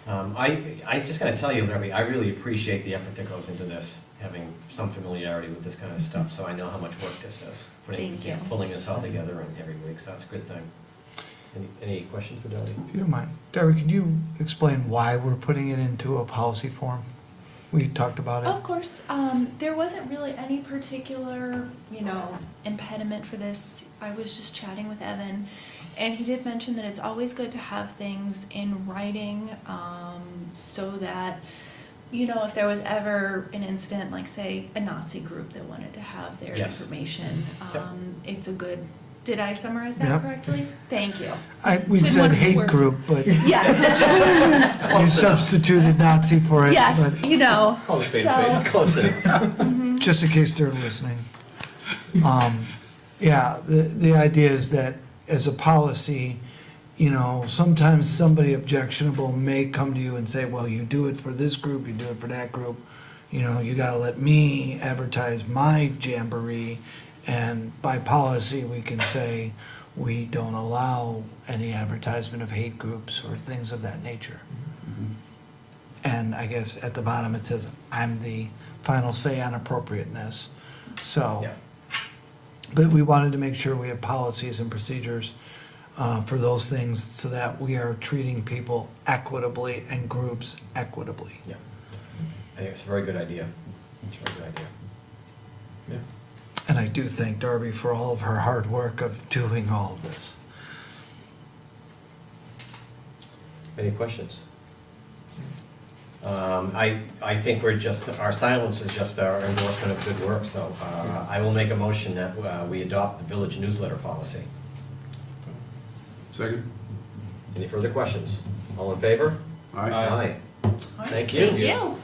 I just gotta tell you, Darby, I really appreciate the effort that goes into this, having some familiarity with this kind of stuff, so I know how much work this is. Thank you. Pulling this all together and every week, so that's a good thing. Any questions for Darby? If you don't mind, Darby, could you explain why we're putting it into a policy form? We talked about Of it. course, there wasn't really any particular, you know, impediment for this. I was just chatting with Evan, and he did mention that it's always good to have things in writing, so that, you know, if there was ever an incident, like say a Nazi group that wanted to have their Yes. information, Yep. it's a good. Did I summarize that Yep. correctly? Thank you. We Didn't said want to hate words. group, but you Yes. substituted Nazi for it. Yes, but you know. Call it spade So- a spade. Close enough. just in case they're listening. Yeah, the idea is that as a policy, you know, sometimes somebody objectionable may come to you and say, well, you do it for this group, you do it for that group. You know, you gotta let me advertise my jamboree. And by policy, we can say, we don't allow any advertisement of hate groups or things of that nature. And I guess at the bottom it says, I'm the final say on appropriateness. So, Yeah. but we wanted to make sure we have policies and procedures for those things so that we are treating people equitably and groups equitably. Yeah. I think it's a very good idea. It's a very good idea. Yeah. And I do thank Darby for all of her hard work of doing all of this. Any questions? I think we're just, our silence is just our endorsement of good work, so I will make a motion that we adopt the village newsletter policy. Second? Any further questions? All in favor? Aye. Aye. Thank you. Thank you.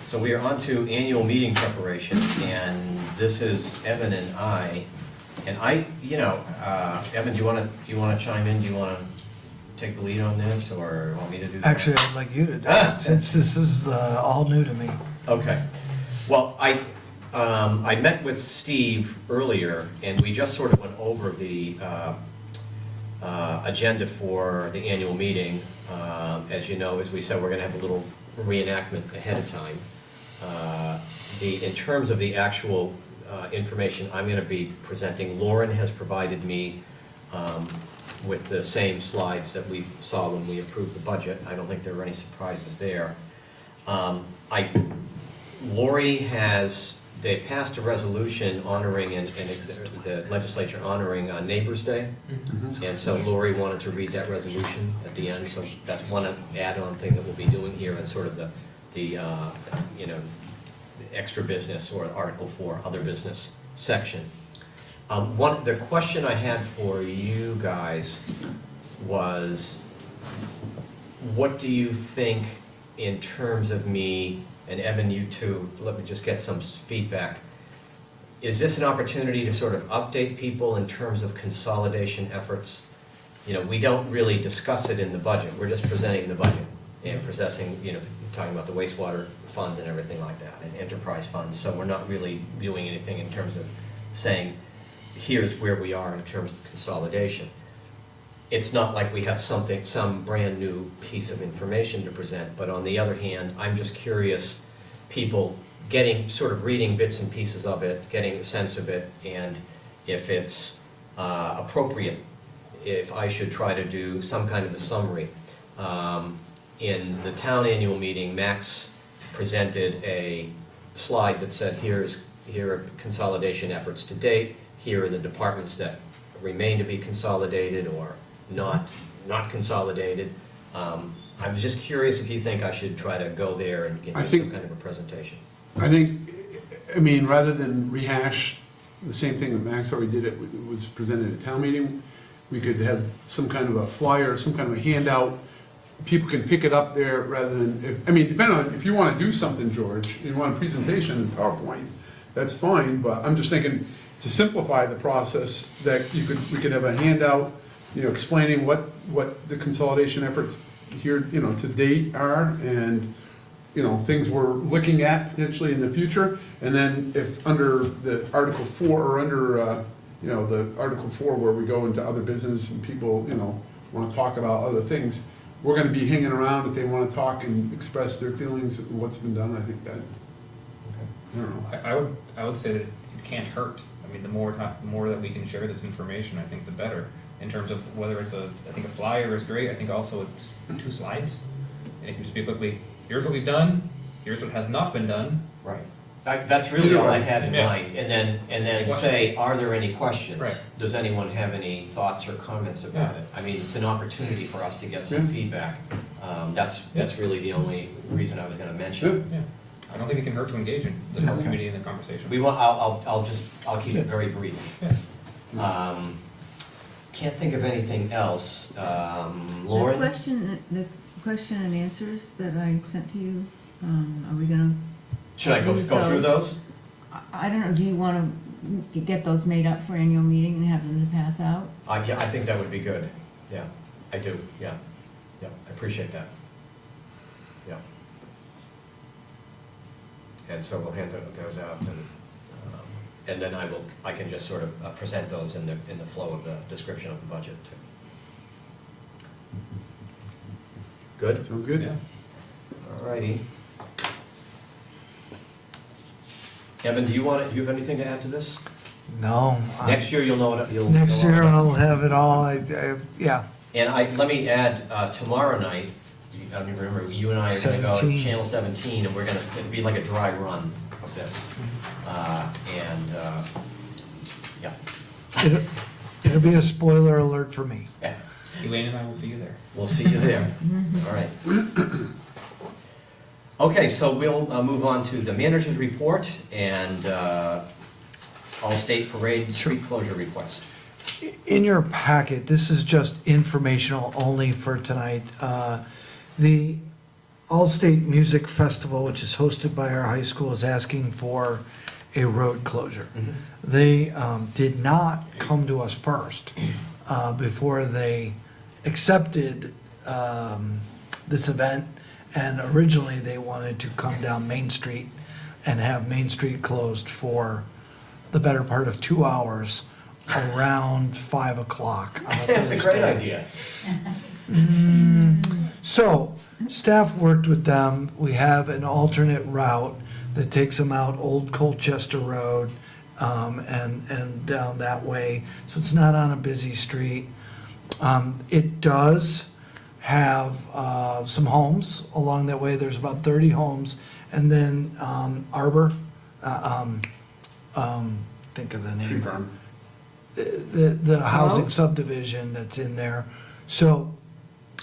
So we are on to annual meeting preparation, and this is Evan and I. And Evan, do you want to chime in? Do you want to take the lead on this, or want me to do that? Actually, I'd like you to do it, since this is all new to me. Okay. Well, I met with Steve earlier, and we just sort of went over the agenda for the annual meeting. As you know, as we said, we're going to have a little reenactment ahead of time. In terms of the actual information I'm going to be presenting, Lauren has provided me with the same slides that we saw when we approved the budget. I don't think there were any surprises there. Lori has they passed a resolution honoring, and the legislature honoring Neighbors' Day. And so Lori wanted to read that resolution at the end, so that's one add-on thing that we'll be doing here in sort of the you know, extra business or Article 4, other business section. The question I had for you guys was, what do you think in terms of me, and Evan, you too, let me just get some feedback. Is this an opportunity to sort of update people in terms of consolidation efforts? You know, we don't really discuss it in the budget, we're just presenting the budget and possessing, you know, talking about the wastewater fund and everything like that, and enterprise funds, so we're not really doing anything in terms of saying, here's where we are in terms of consolidation. It's not like we have some brand new piece of information to present, but on the other hand, I'm just curious, people sort of reading bits and pieces of it, getting a sense of it, and if it's appropriate, if I should try to do some kind of a summary. In the town annual meeting, Max presented a slide that said, here are consolidation efforts to date, here are the departments that remain to be consolidated or not consolidated. I was just curious if you think I should try to go there and give you some kind of a presentation. I think, I mean, rather than rehash the same thing that Max already did, it was presented at town meeting, we could have some kind of a flyer, some kind of a handout. People can pick it up there rather than, I mean, depending on, if you want to do something, George, you want a presentation in PowerPoint, that's fine, but I'm just thinking to simplify the process, that we could have a handout, you know, explaining what the consolidation efforts here, you know, to date are, and, you know, things we're looking at potentially in the future. And then if under the Article 4 or under, you know, the Article 4 where we go into other business and people, you know, want to talk about other things, we're going to be hanging around if they want to talk and express their feelings and what's been done. I think that, I don't know. I would say that it can't hurt. I mean, the more that we can share this information, I think the better. In terms of whether it's I think a flyer is great. I think also it's 2 slides. And it can just be quickly, here's what we've done, here's what has not been done. Right. That's really all I had in mind. And then say, are there any questions? Right. Does anyone have any thoughts or comments about it? I mean, it's an opportunity for us to get some feedback. That's really the only reason I was going to mention it. Yeah. I don't think it can hurt to engage in the whole community in the conversation. I'll keep it very brief. Yeah. Can't think of anything else. Lauren? The question and answers that I sent to you, are we gonna? Should I go through those? I don't know, do you wanna get those made up for annual meeting and have them to pass out? Yeah, I think that would be good. Yeah, I do, yeah. Yeah, I appreciate that. Yeah. And so we'll hand those out, and then I can just sort of present those in the flow of the description of the budget too. Good? Sounds good? Yeah. All righty. Evan, do you have anything to add to this? No. Next year, you'll know what, Next year I'll have it all, yeah. And let me add, tomorrow night, I mean, remember, you and I are gonna go to 17. Channel 17, and it'll be like a dry run of this. Yeah. It'll be a spoiler alert for me. Yeah. Elaine and I will see you there. We'll see you there. All right. Okay, so we'll move on to the manager's report and All-State Parade street closure request. In your packet, this is just informational only for tonight. The All-State Music Festival, which is hosted by our high school, is asking for a road closure. They did not come to us first before they accepted this event. And originally, they wanted to come down Main Street and have Main Street closed for the better part of 2 hours around 5 o'clock on a Thursday. That's a great idea. So, staff worked with them. We have an alternate route that takes them out Old Colchester Road and down that way. So it's not on a busy street. It does have some homes along that way. There's about 30 homes. And then Arbor think of the Tree name. farm. The housing subdivision that's in there. So,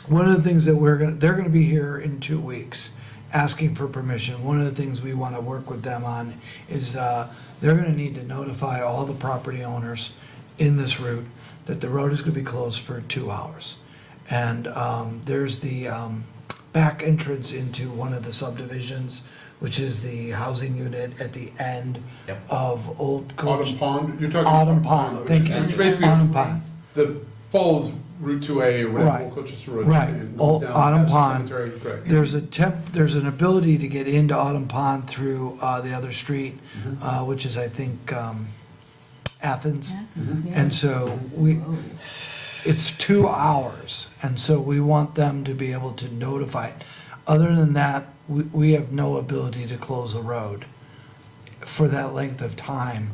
one of the things that they're gonna be here in 2 weeks, asking for permission. One of the things we wanna work with them on is, they're gonna need to notify all the property owners in this route that the road is gonna be closed for 2 hours. And, there's the, back entrance into one of the subdivisions, which is the housing unit at the end Yep. of Old Coach. Autumn Pond, you're talking? Autumn Pond, thank you. Which basically Autumn is Pond. the follows Route 2A or whatever, Right. Old Colchester Road. Right. and Old- goes down Autumn past the Pond. cemetery, correct. There's an ability to get into Autumn Pond through the other street, which is, I think, Athens. And so it's 2 hours, and so we want them to be able to notify. Other than that, we have no ability to close the road for that length of time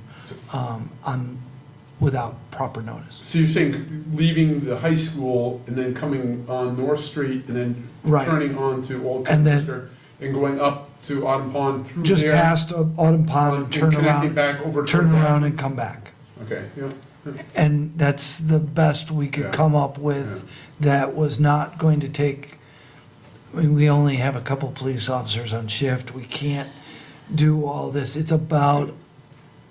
without proper notice. So you're saying leaving the high school and then coming on North Street and then Right. turning on to Old And then- Colchester and going up to Autumn Pond through Just there? past Autumn Pond and turn connecting around, back over turn towards around Athens? and come back. Okay, yeah. And that's the best we could Yeah. come up with that was not going to take, I mean, we only have a couple police officers on shift. We can't do all this. It's about,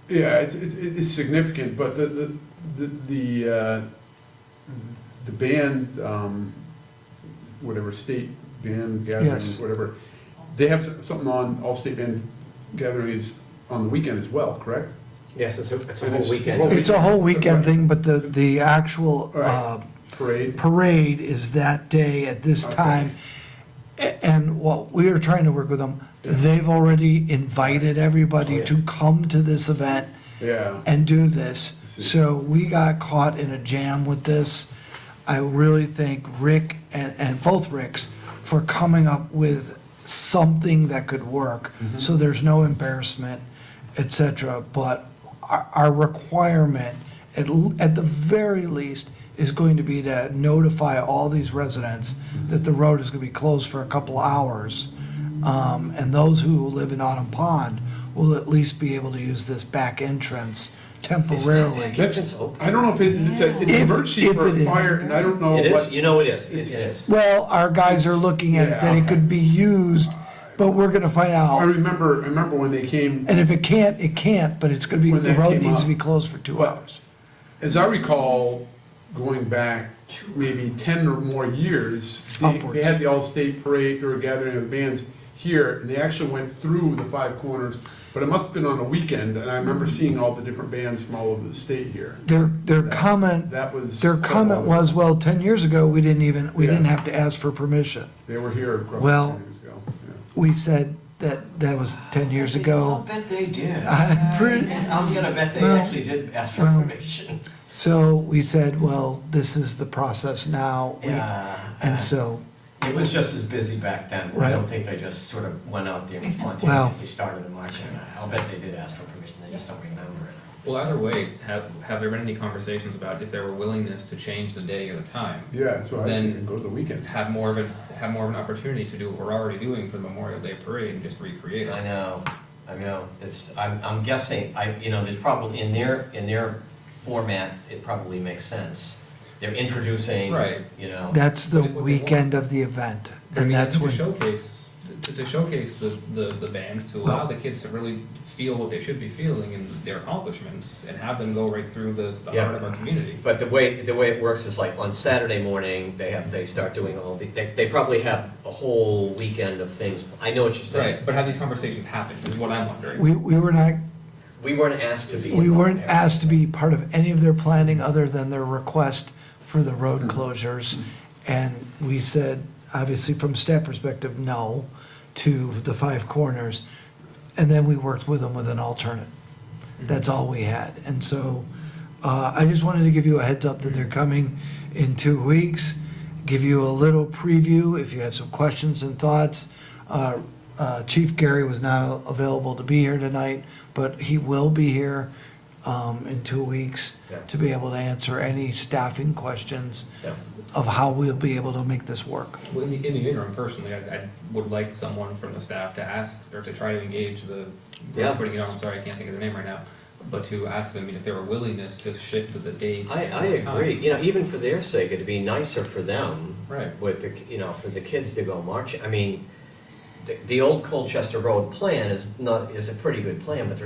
Yeah, it's significant, but the band, whatever, state band gathering, Yes. whatever, they have something on, all state band gathering is on the weekend as well, correct? Yes, it's a And whole it's- weekend. well, it's a whole weekend thing, but the actual Right. Parade? parade is that day at this Okay. time. And what we are trying to work with them, they've already invited everybody Oh, yeah. to come to this event Yeah. and do this. I see. So we got caught in a jam with this. I really thank Rick and both Ricks for coming up with something that could work, so there's no embarrassment, et cetera. But our requirement, at the very least, is going to be to notify all these residents that the road is gonna be closed for a couple hours. And those who live in Autumn Pond will at least be able to use this back entrance temporarily. That's, I don't know if it's an If emergency it for a is. fire, and I don't know It what. is, you know it is, it is. Well, our guys are looking at it, that it could be used, but we're gonna find I out. remember when they came, And if it can't, it can't, but it's gonna be, When the that road came needs to up. be closed for 2 But- hours. as I recall, going back maybe 10 or more years, they Upwards. had the all-state parade or gathering of bands here, and they actually went through the five corners, but it must have been on a weekend, and I remember seeing all the different bands from all over the state here. Their comment, That was. their comment was, well, 10 years ago, we didn't Yeah. have to ask for permission. They were here roughly Well, 10 years ago. Yeah. We said that was 10 years I'll ago. bet they did. I'm pretty- I'm gonna bet they Well, actually did ask for well, permission. So we said, well, this is the process now. Yeah. And so, It was just as busy back then. I Right. don't think they just sort of went out there and Well- spontaneously started the marching. I'll bet they did ask for permission, they just don't remember it. Well, either way, have there been any conversations about if there were willingness to change the day or the time? Yeah, that's what I was Then- thinking, go to the weekend. Have more of an opportunity to do what we're already doing for the Memorial Day parade and just recreate it. I know, I'm guessing, there's probably, in their format, it probably makes sense. They're introducing, Right. that's the What they want. weekend of the event. And Bringing that's in when, to showcase the bands, to allow the kids to really feel what they should be feeling and their accomplishments, and have them go right through the Yeah. heart of our community. But the way it works is like on Saturday morning, they start doing they probably have a whole weekend of things. I know what you're saying. Right, but have these conversations happened, is what I'm wondering. we were not, We weren't asked to be. we involved weren't there. asked to be part of any of their planning other than their request for the road Mm-hmm. closures. And we said, obviously from staff perspective, no to the five corners. And then we worked with them with an alternate. That's all we had. And so I just wanted to give you a heads up that they're coming in 2 weeks, give you a little preview if you have some questions and thoughts. Chief Gary was not available to be here tonight, but he will be here in 2 weeks Yeah. to be able to answer any staffing questions Yeah. of how we'll be able to make this work. Well, in the interim, personally, I would like someone from the staff to ask, or to try to engage the, Yeah. putting it on, I'm sorry, I can't think of their name right now, but to ask them, I mean, if there were willingness to shift the date. I agree, you know, even for their sake, it'd be nicer for them. Right. With the, you know, for the kids to go marching, I mean, the old Colchester Road plan is a pretty good plan, but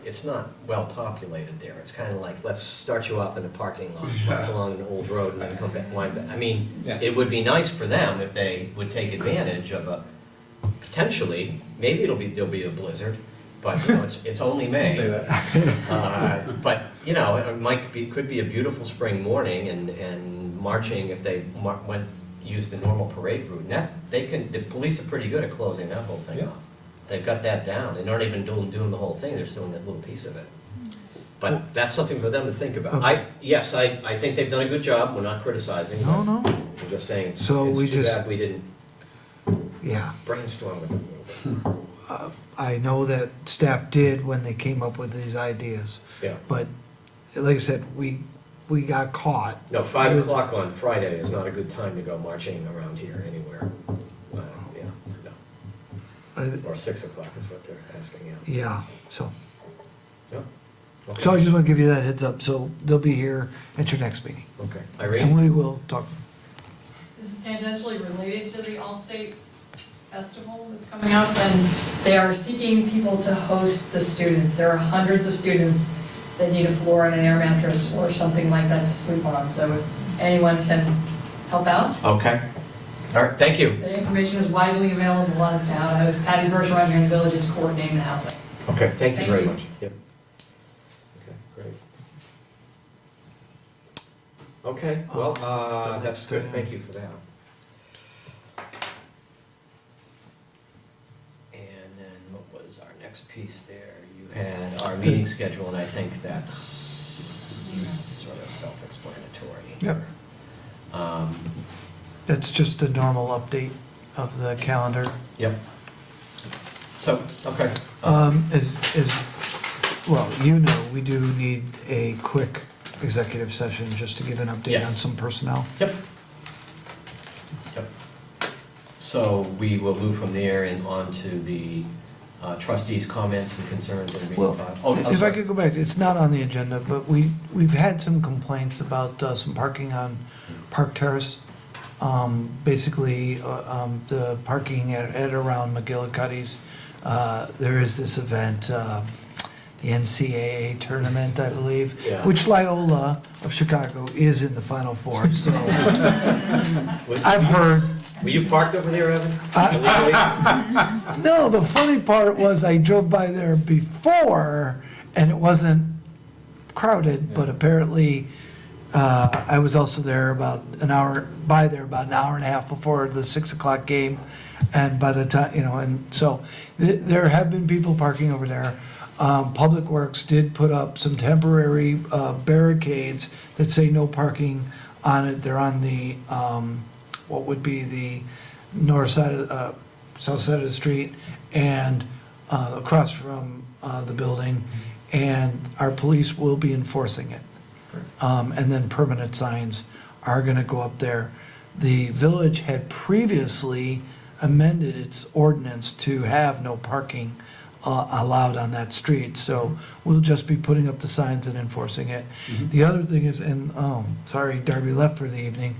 it's not well populated there. It's kind of like, let's start you off in the parking lot, walk along an old road and then come back, wind back. I mean, Yeah. it would be nice for them if they would take advantage of potentially, maybe there'll be a blizzard, but, you know, it's only May. Say that. But, you know, could be a beautiful spring morning and marching if they use the normal parade route. And the police are pretty good at closing that whole thing Yeah. off. They've got that down. They aren't even doing the whole thing, they're just doing that little piece of it. But that's something for them to think about. Okay. I think they've done a good job, we're not criticizing. No, no, We're just saying, So we it's too just- bad we didn't yeah. brainstorm with them a little bit. I know that staff did when they came up with these ideas, Yeah. but like I said, we got caught. No, 5 o'clock on Friday is not a good time to go marching around here anywhere. Yeah, no. Uh, Or 6 o'clock is what they're asking, yeah. Yeah, so, Yeah. Okay. so I just want to give you that heads up, so they'll be here at your next meeting. Okay. And Irene? we will talk. This is tangentially related to the All-State Festival that's coming up, and they are seeking people to host the students. There are hundreds of students that need a floor and an air mattress or something like that to sleep on, so if anyone can help out. Okay. All right, thank you. The information is widely available as to how to host. Patty Bergeron here in the village is coordinating the housing. Okay, thank you Thank very you. much. Yep. Okay, great. Okay, well, What's the that's next good, item? thank you for that. And then what was our next piece there? You had our meeting schedule, and I think that's sort of self-explanatory. Yep. Um, That's just a normal update of the calendar. Yep. So, okay. Well, you know, we do need a quick executive session just to give an update on Yes. some personnel. Yep. Yep. So we will move from there and on to the trustees' comments and concerns and Well, meeting file. Oh, I'm if I sorry. could go back, it's not on the agenda, but we've had some complaints about some parking on Park Terrace. Basically, the parking at around McGillicuddy's, there is this event, the NCAA tournament, I believe, Yeah. which Loyola of Chicago is in the Final Four, so I've heard. Were you parked over there, Evan? I- Illegally? No, the funny part was I drove by there before and it wasn't crowded, but apparently I was also there about an hour and a half before the 6 o'clock game. And by the time, you know, and so there have been people parking over there. Public Works did put up some temporary barricades that say no parking on it. They're on the, what would be the north side, south side of the street and across from the building. And our police will be enforcing it. And then permanent signs are gonna go up there. The village had previously amended its ordinance to have no parking allowed on that street, so we'll just be putting up the signs and enforcing it. The other thing is, and, sorry, Darby left for the evening,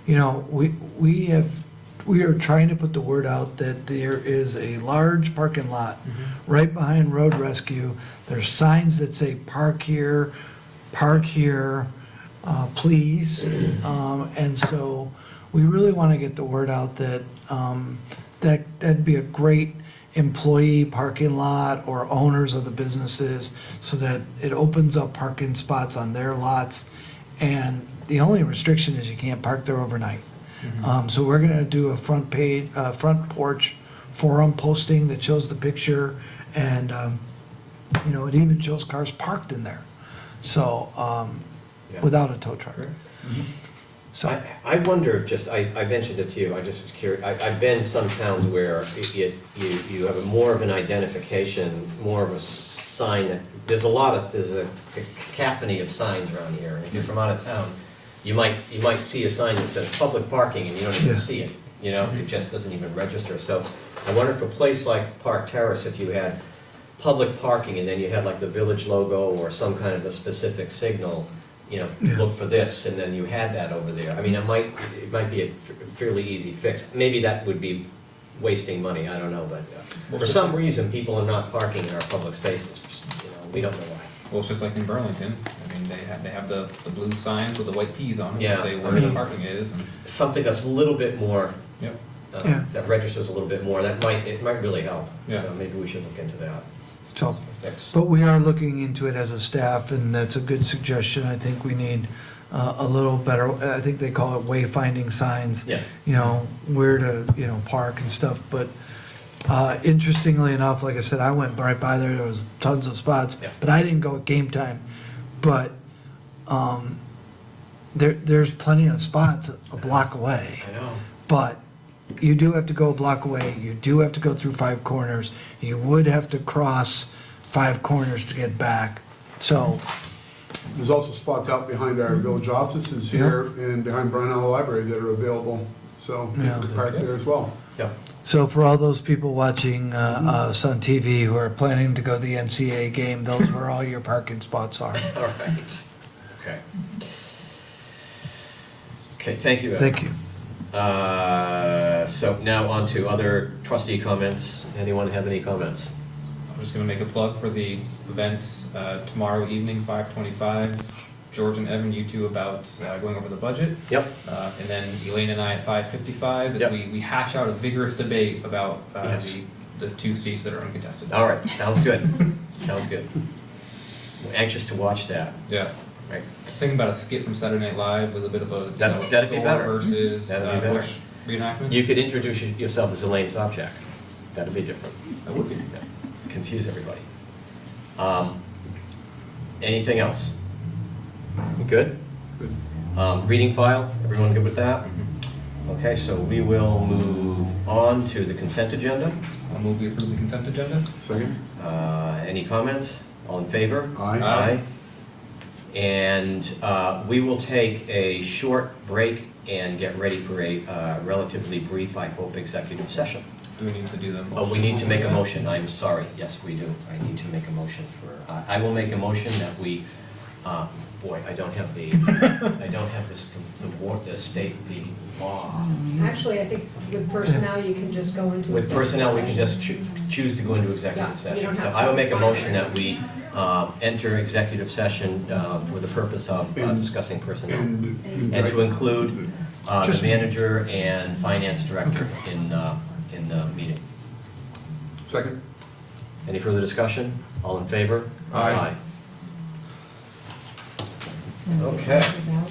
you know, we are trying to put the word out that there is a large parking lot right behind Road Rescue. There's signs that say park here, please. And so we really want to get the word out that that'd be a great employee parking lot or owners of the businesses so that it opens up parking spots on their lots. And the only restriction is you can't park there overnight. So we're gonna do a front porch forum posting that shows the picture and, you know, it even shows cars parked in there. So, Yeah. without a tow truck. So, I wonder, I mentioned it to you, I just was curious, I've been some towns where you have more of an identification, more of a sign, there's a cacophony of signs around here. And if you're from out of town, you might see a sign that says public parking and you don't even Yeah. see it, you know? It just doesn't even register. So I wonder if a place like Park Terrace, if you had public parking and then you had like the village logo or some kind of a specific signal, you know, Yeah. look for this, and then you had that over there. I mean, it might be a fairly easy fix. Maybe that would be wasting money, I don't know, but for some reason, people are not parking in our public spaces, you know, we don't know why. Well, it's just like in Burlington, I mean, they have the blue signs with the white peas on them, Yeah. that say where the parking is, and, Something that's a little bit more, yep. Yeah. that registers a little bit more, it might really help. Yeah. So maybe we should look into that. So, Fix. but we are looking into it as a staff, and that's a good suggestion. I think we need a little better, I think they call it wayfinding signs. Yeah. You know, where to, you know, park and stuff, but interestingly enough, like I said, I went right by there was tons of spots, Yeah. but I didn't go at game time. But there's plenty of spots a block away. I know. But you do have to go a block away, you do have to go through 5 corners, you would have to cross 5 corners to get back, so, There's also spots out behind our village offices here and behind Brownell Library that are available, so you Yeah. can park there as well. Yeah. so for all those people watching us on TV who are planning to go to the NCAA game, those where all your parking spots are. All right. Okay. Okay, thank you, Ed. Thank you. So now on to other trustee comments. Anyone have any comments? I'm just gonna make a plug for the event, tomorrow evening, 5:25. George and Evan, you two about, going over the budget. Yep. And then Elaine and I at 5:55, Yep. as we hash out a vigorous debate about, Yes. the 2 seats that are uncontested. All right, sounds good. Sounds good. We're anxious to watch that. Yeah. Right. I was thinking about a skit from Saturday Night Live with a bit of a, That'd be Gore better. versus, That'd be better. Bush reenactment. You could introduce yourself as Elaine Sobchak. That'd be different. That would be. Yeah. Confuse everybody. Anything else? We good? Good. Reading file, everyone good with that? Mhm. Okay, so we will move on to the consent agenda. I'll move we approve the consent agenda. Second? Any comments? All in favor? Aye. Aye. And we will take a short break and get ready for a relatively brief, I hope, executive session. Do we need to do them? Oh, we need to make a motion, I'm sorry, yes, we do. I need to make a motion for, I will make a motion that we, boy, I don't have the state, the law. Actually, I think with personnel, you can just go into. With executive personnel, we can session. just choose to go into executive Yeah, you session. don't So have I will to make a finalize motion that it. we enter executive session for the purpose of And- discussing personnel. And And to include the Just- manager and finance director in the meeting. Second? Any further discussion? All in favor? Aye. Okay. Without